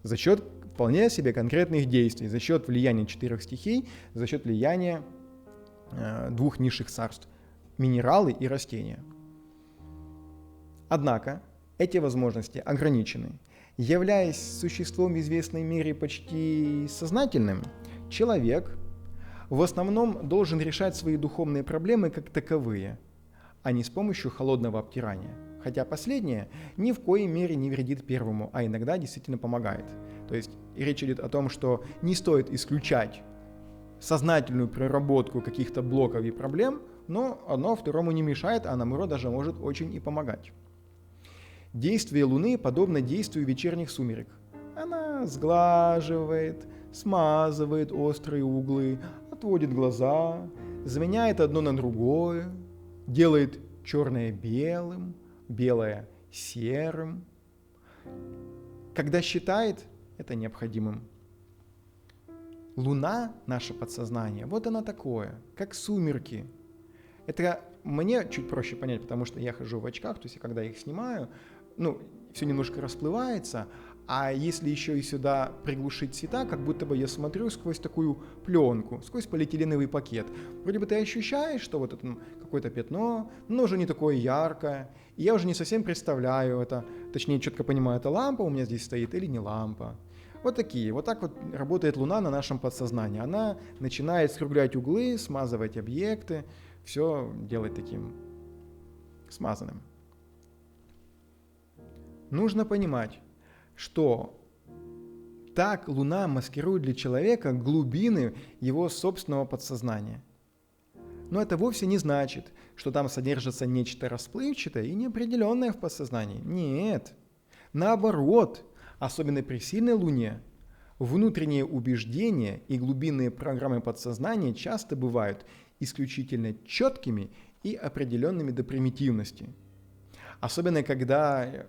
За счет вполне себе конкретных действий, за счет влияния 4 стихий, за счет влияния 2 низших царств, минералы и растения. Однако эти возможности ограничены. Являясь существом в известной мере почти сознательным, человек в основном должен решать свои духовные проблемы как таковые, а не с помощью холодного обтирания. Хотя последнее ни в коей мере не вредит первому, а иногда действительно помогает. То есть речь идет о том, что не стоит исключать сознательную проработку каких-то блоков и проблем, но одно второму не мешает, а наоборот даже может очень и помогать. Действие Луны подобно действию вечерних сумерек. Она сглаживает, смазывает острые углы, отводит глаза, заменяет одно на другое, делает черное белым, белое серым, когда считает это необходимым. Луна, наше подсознание, вот она такое, как сумерки. Это мне чуть проще понять, потому что я хожу в очках, то есть когда я их снимаю, все немножко расплывается, а если еще и сюда приглушить цвета, как будто бы я смотрю сквозь такую пленку, сквозь полиэтиленовый пакет. Вроде бы ты ощущаешь, что вот это какое-то пятно, но уже не такое яркое, и я уже не совсем представляю это, точнее четко понимаю, это лампа у меня здесь стоит или не лампа. Вот так вот работает Луна на нашем подсознании. Она начинает скруглять углы, смазывать объекты, все делать таким смазанным. Нужно понимать, что так Луна маскирует для человека глубины его собственного подсознания. Но это вовсе не значит, что там содержится нечто расплывчатое и неопределенное в подсознании. Нет. Наоборот, особенно при сильной Луне, внутренние убеждения и глубинные программы подсознания часто бывают исключительно четкими и определенными до примитивности. Особенно когда...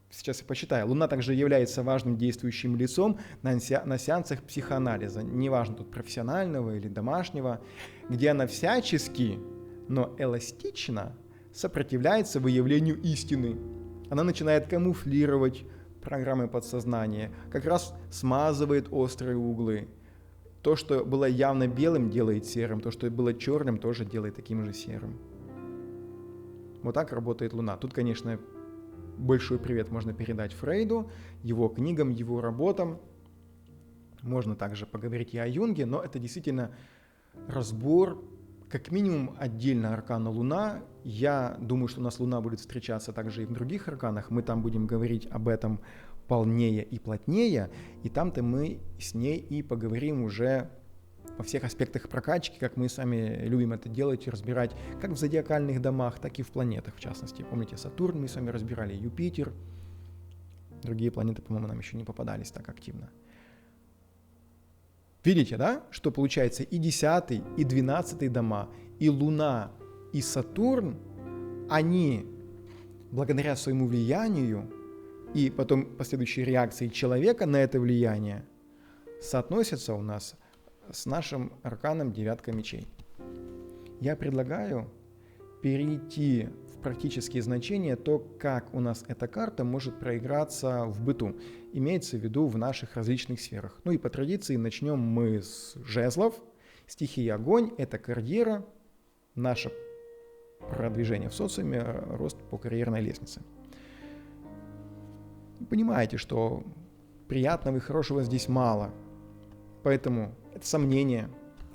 Сейчас я посчитаю. Луна также является важным действующим лицом на сеансах психоанализа, неважно тут профессионального или домашнего, где она всячески, но эластично сопротивляется выявлению истины. Она начинает камуфлировать программы подсознания, как раз смазывает острые углы. То, что было явно белым, делает серым, то, что было черным, тоже делает таким же серым. Вот так работает Луна. Тут, конечно, большой привет можно передать Фрейду, его книгам, его работам. Можно также поговорить и о Юнге, но это действительно разбор, как минимум, отдельно аркана Луна. Я думаю, что у нас Луна будет встречаться также и в других арканах. Мы там будем говорить об этом полнее и плотнее, и там-то мы с ней и поговорим уже во всех аспектах прокачки, как мы сами любим это делать и разбирать, как в зодиакальных домах, так и в планетах, в частности. Помните, Сатурн мы с вами разбирали, Юпитер. Другие планеты, по-моему, нам еще не попадались так активно. Видите, да, что получается и 10 и 12 дома, и Луна, и Сатурн, они, благодаря своему влиянию и потом последующей реакции человека на это влияние, соотносятся у нас с нашим арканом 9 мечей. Я предлагаю перейти в в практические значения то, как у нас эта карта может проиграться в быту. Имеется в виду в наших различных сферах. Ну и по традиции начнем мы с жезлов. Стихия огонь – это карьера, наше продвижение в социуме, рост по карьерной лестнице. Вы понимаете, что приятного и хорошего здесь мало. Поэтому это сомнение,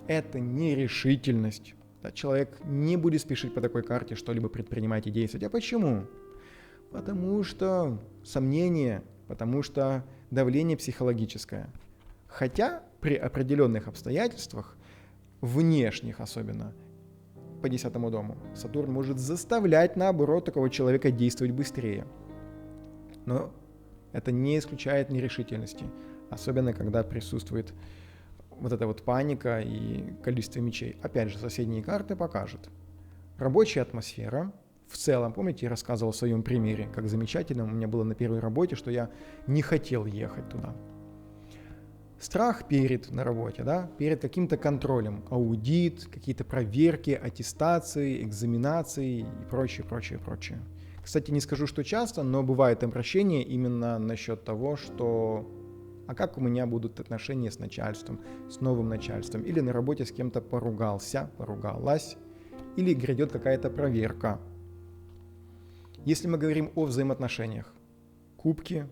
это нерешительность. Да, человек не будет спешить по такой карте что-либо предпринимать и действовать. А почему? Потому что сомнение, потому что давление психологическое. Хотя при определенных обстоятельствах, внешних особенно, по 10-му дому, Сатурн может заставлять, наоборот, такого человека действовать быстрее. Но это не исключает нерешительности, особенно когда присутствует вот эта вот паника и количество мечей. Опять же, соседние карты покажут. Рабочая атмосфера. В целом, помните, я рассказывал в своем примере, как замечательно у меня было на первой работе, что я не хотел ехать туда. Страх на работе, да, перед каким-то контролем. Аудит, какие-то проверки, аттестации, экзаменации и прочее. Кстати, не скажу, что часто, но бывает обращение именно насчет того, что а как у меня будут отношения с начальством, с новым начальством, или на работе с кем-то поругалась, или грядет какая-то проверка. Если мы говорим о взаимоотношениях, кубки,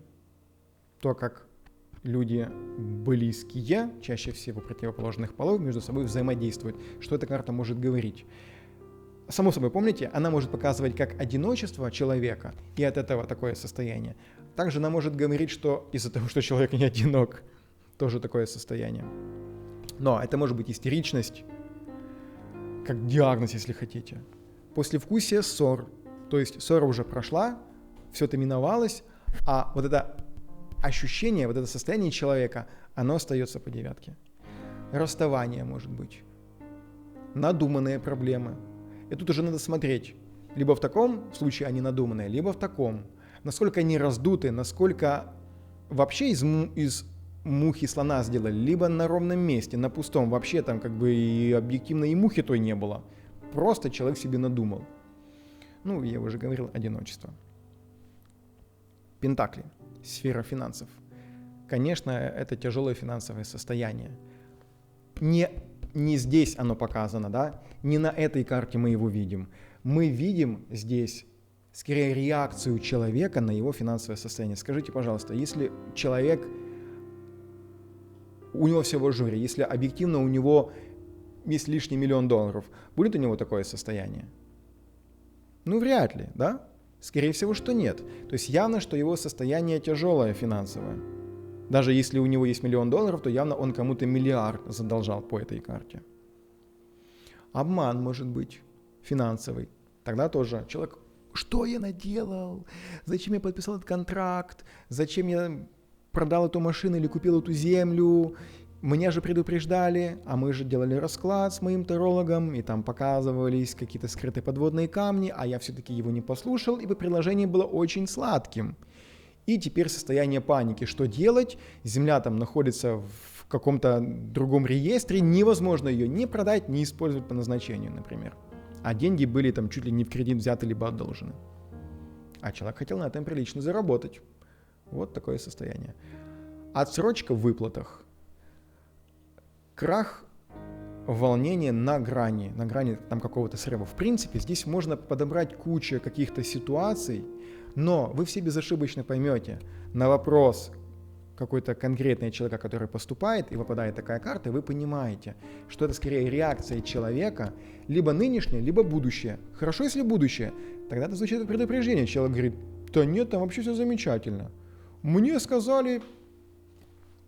то как люди близкие, чаще всего противоположных полов, между собой взаимодействуют, что эта карта может говорить. Само собой, помните, она может показывать как одиночество человека, и от этого такое состояние. Также она может говорить, что из-за того, что человек не одинок, тоже такое состояние. Но это может быть истеричность, как диагноз, если хотите. Послевкусие ссор, то есть ссора уже прошла, все это миновалось, а вот это ощущение, вот это состояние человека, оно остается по 9. Расставание может быть, надуманные проблемы. И тут уже надо смотреть, либо в таком случае они надуманные, либо в таком. Насколько они раздуты, насколько вообще из мухи слона сделали, либо на ровном месте, на пустом, вообще там как бы и объективно и мухи той не было. Просто человек себе надумал. Ну, я уже говорил, одиночество. Пентакли, сфера финансов. Конечно, это тяжелое финансовое состояние. Не здесь оно показано, да? Не на этой карте мы его видим. Мы видим здесь скорее реакцию человека на его финансовое состояние. Скажите, пожалуйста, если человек, у него все в ажуре, если объективно у него есть лишний $1 000 000, будет у него такое состояние? Ну, вряд ли, да? Скорее всего, что нет. То есть явно, что его состояние тяжелое финансовое. Даже если у него есть $1 000 000, то явно он кому-то миллиард задолжал по этой карте. Обман может быть финансовый. Тогда тоже человек: что я наделал? Зачем я подписал этот контракт? Зачем я продал эту машину или купил эту землю? Меня же предупреждали, а мы же делали расклад с моим тарологом, и там показывались какие-то скрытые подводные камни, а я все-таки его не послушал, ибо предложение было очень сладким. И теперь состояние паники. Что делать? Земля там находится в каком-то другом реестре, невозможно ее ни продать, ни использовать по назначению, например. А деньги были там чуть ли не в кредит взяты, либо одолжены. А человек хотел на этом прилично заработать. Вот такое состояние. Отсрочка в выплатах. Крах, волнение на грани там какого-то срыва. В принципе, здесь можно подобрать кучу каких-то ситуаций, но вы все безошибочно поймете на вопрос какой-то конкретный человека, который поступает, и выпадает такая карта, вы понимаете, что это скорее реакция человека, либо нынешнее, либо будущее. Хорошо, если будущее, тогда это звучит как предупреждение. Человек говорит: да нет, там вообще все замечательно. Мне сказали,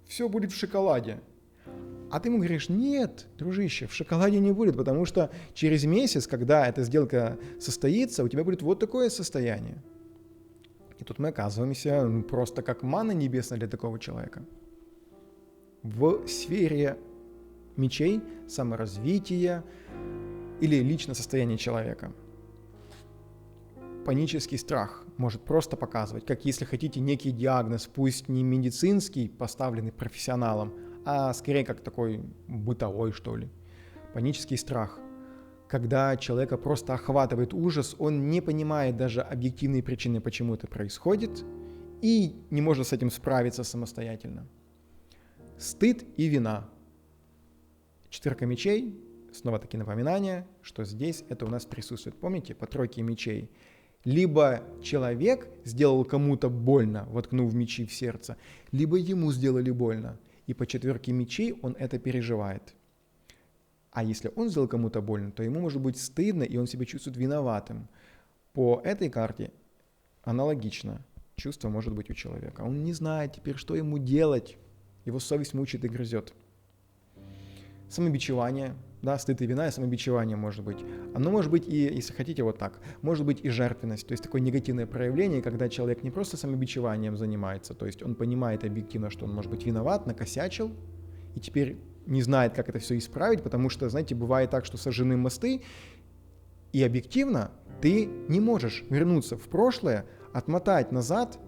все будет в шоколаде. А ты ему говоришь: нет, дружище, в шоколаде не будет, потому что через месяц, когда эта сделка состоится, у тебя будет вот такое состояние. И тут мы оказываемся просто как манна небесная для такого человека. В сфере мечей, саморазвития или личное состояние человека. Панический страх может просто показывать, как, если хотите, некий диагноз, пусть не медицинский, поставленный профессионалом, а скорее как такой бытовой, что ли. Панический страх. когда человека просто охватывает ужас, он не понимает даже объективные причины, почему это происходит, и не может с этим справиться самостоятельно. Стыд и вина. Четверка мечей, снова-таки напоминание, что здесь это у нас присутствует. Помните, по тройке мечей? Либо человек сделал кому-то больно, воткнув мечи в сердце, либо ему сделали больно. И по четверке мечей он это переживает. А если он сделал кому-то больно, то ему может быть стыдно, и он себя чувствует виноватым. По этой карте аналогично. Чувство может быть у человека. Он не знает теперь, что ему делать. Его совесть мучает и грызет. Самобичевание. Да, стыд и вина, и самобичевание может быть. Оно может быть и, если хотите, вот так. Может быть и жертвенность. То есть такое негативное проявление, когда человек не просто самобичеванием занимается, то есть он понимает объективно, что он может быть виноват, накосячил, и теперь не знает, как это все исправить, потому что, знаете, бывает так, что сожжены мосты, и объективно ты не можешь вернуться в прошлое, отмотать назад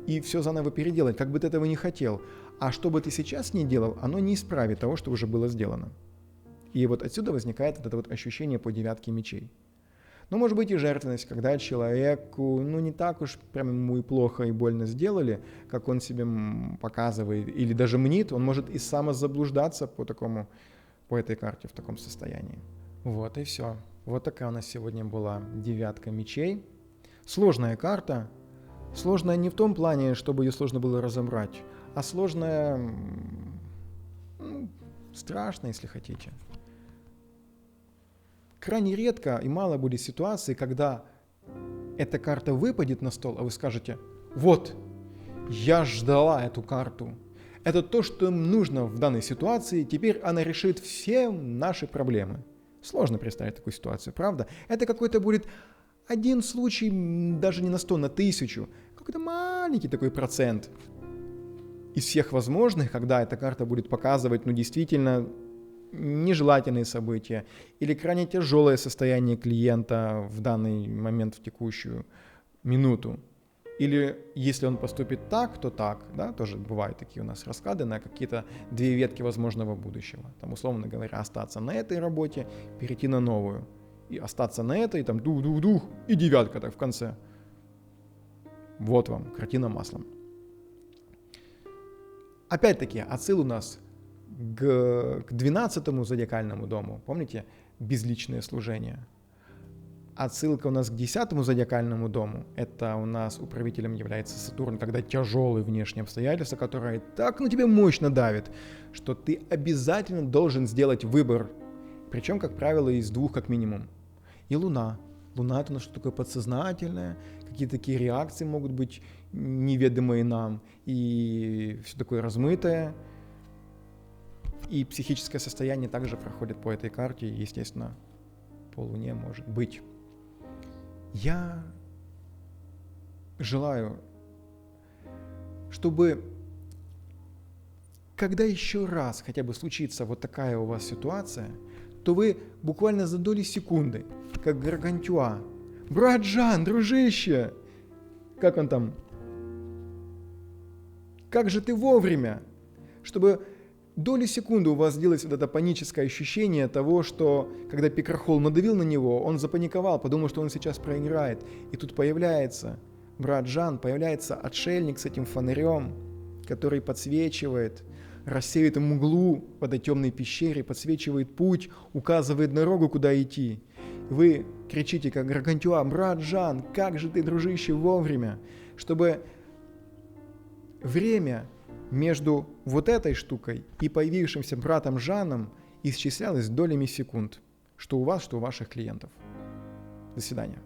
и все заново переделать, как бы ты этого не хотел. А что бы ты сейчас ни делал, оно не исправит того, что уже было сделано. И вот отсюда возникает вот это вот ощущение по девятке мечей. Но может быть и жертвенность, когда человеку, не так уж прям ему и плохо, и больно сделали, как он себе показывает, или даже мнит, он может и самозаблуждаться по этой карте в таком состоянии. Вот и все. Вот такая у нас сегодня была девятка мечей. Сложная карта. Сложная не в том плане, чтобы ее сложно было разобрать, а сложная, страшно, если хотите. Крайне редко и мало будет ситуаций, когда эта карта выпадет на стол, а вы скажете: вот, я ждала эту карту. Это то, что им нужно в данной ситуации, теперь она решит все наши проблемы. Сложно представить такую ситуацию, правда? Это какой-то будет один случай, даже не на 100, на 1000, какой-то маленький такой процент из всех возможных, когда эта карта будет показывать, действительно, нежелательные события или крайне тяжелое состояние клиента в данный момент, в текущую минуту. Или если он поступит так, то так, да, тоже бывают такие у нас расклады на какие-то две ветки возможного будущего. Там, условно говоря, остаться на этой работе, перейти на новую. И остаться на этой, там, дух-дух-дух, и девятка так в конце. Вот вам картина маслом. Опять-таки, отсыл у нас к 12-му зодиакальному дому. Помните? Безличное служение. Отсылка у нас к 10-му зодиакальному дому. Это у нас управителем является Сатурн, когда тяжелые внешние обстоятельства, которые так на тебя мощно давят, что ты обязательно должен сделать выбор. Причем, как правило, из двух как минимум. И Луна. Луна — это что-то такое подсознательное, какие-то такие реакции могут быть неведомые нам, и все такое размытое. И психическое состояние также проходит по этой карте, естественно, по Луне может быть. Я желаю, чтобы когда еще раз хотя бы случится вот такая у вас ситуация, то вы буквально за доли секунды, как Гаргантюа: «Брат Жан, дружище!» Как он там? «Как же ты вовремя!» Чтобы доли секунды у вас сделалось вот это паническое ощущение того, что когда Пикрахол надавил на него, он запаниковал, подумал, что он сейчас проиграет. И тут появляется брат Жан, появляется отшельник с этим фонарем, который подсвечивает, рассеивает мглу в этой темной пещере, подсвечивает путь, указывает дорогу, куда идти. Вы кричите, как Гаргантюа: «Брат Жан, как же ты, дружище, вовремя!» Чтобы время между вот этой штукой и появившимся братом Жаном исчислялось долями секунд, что у вас, что у ваших клиентов. До свидания.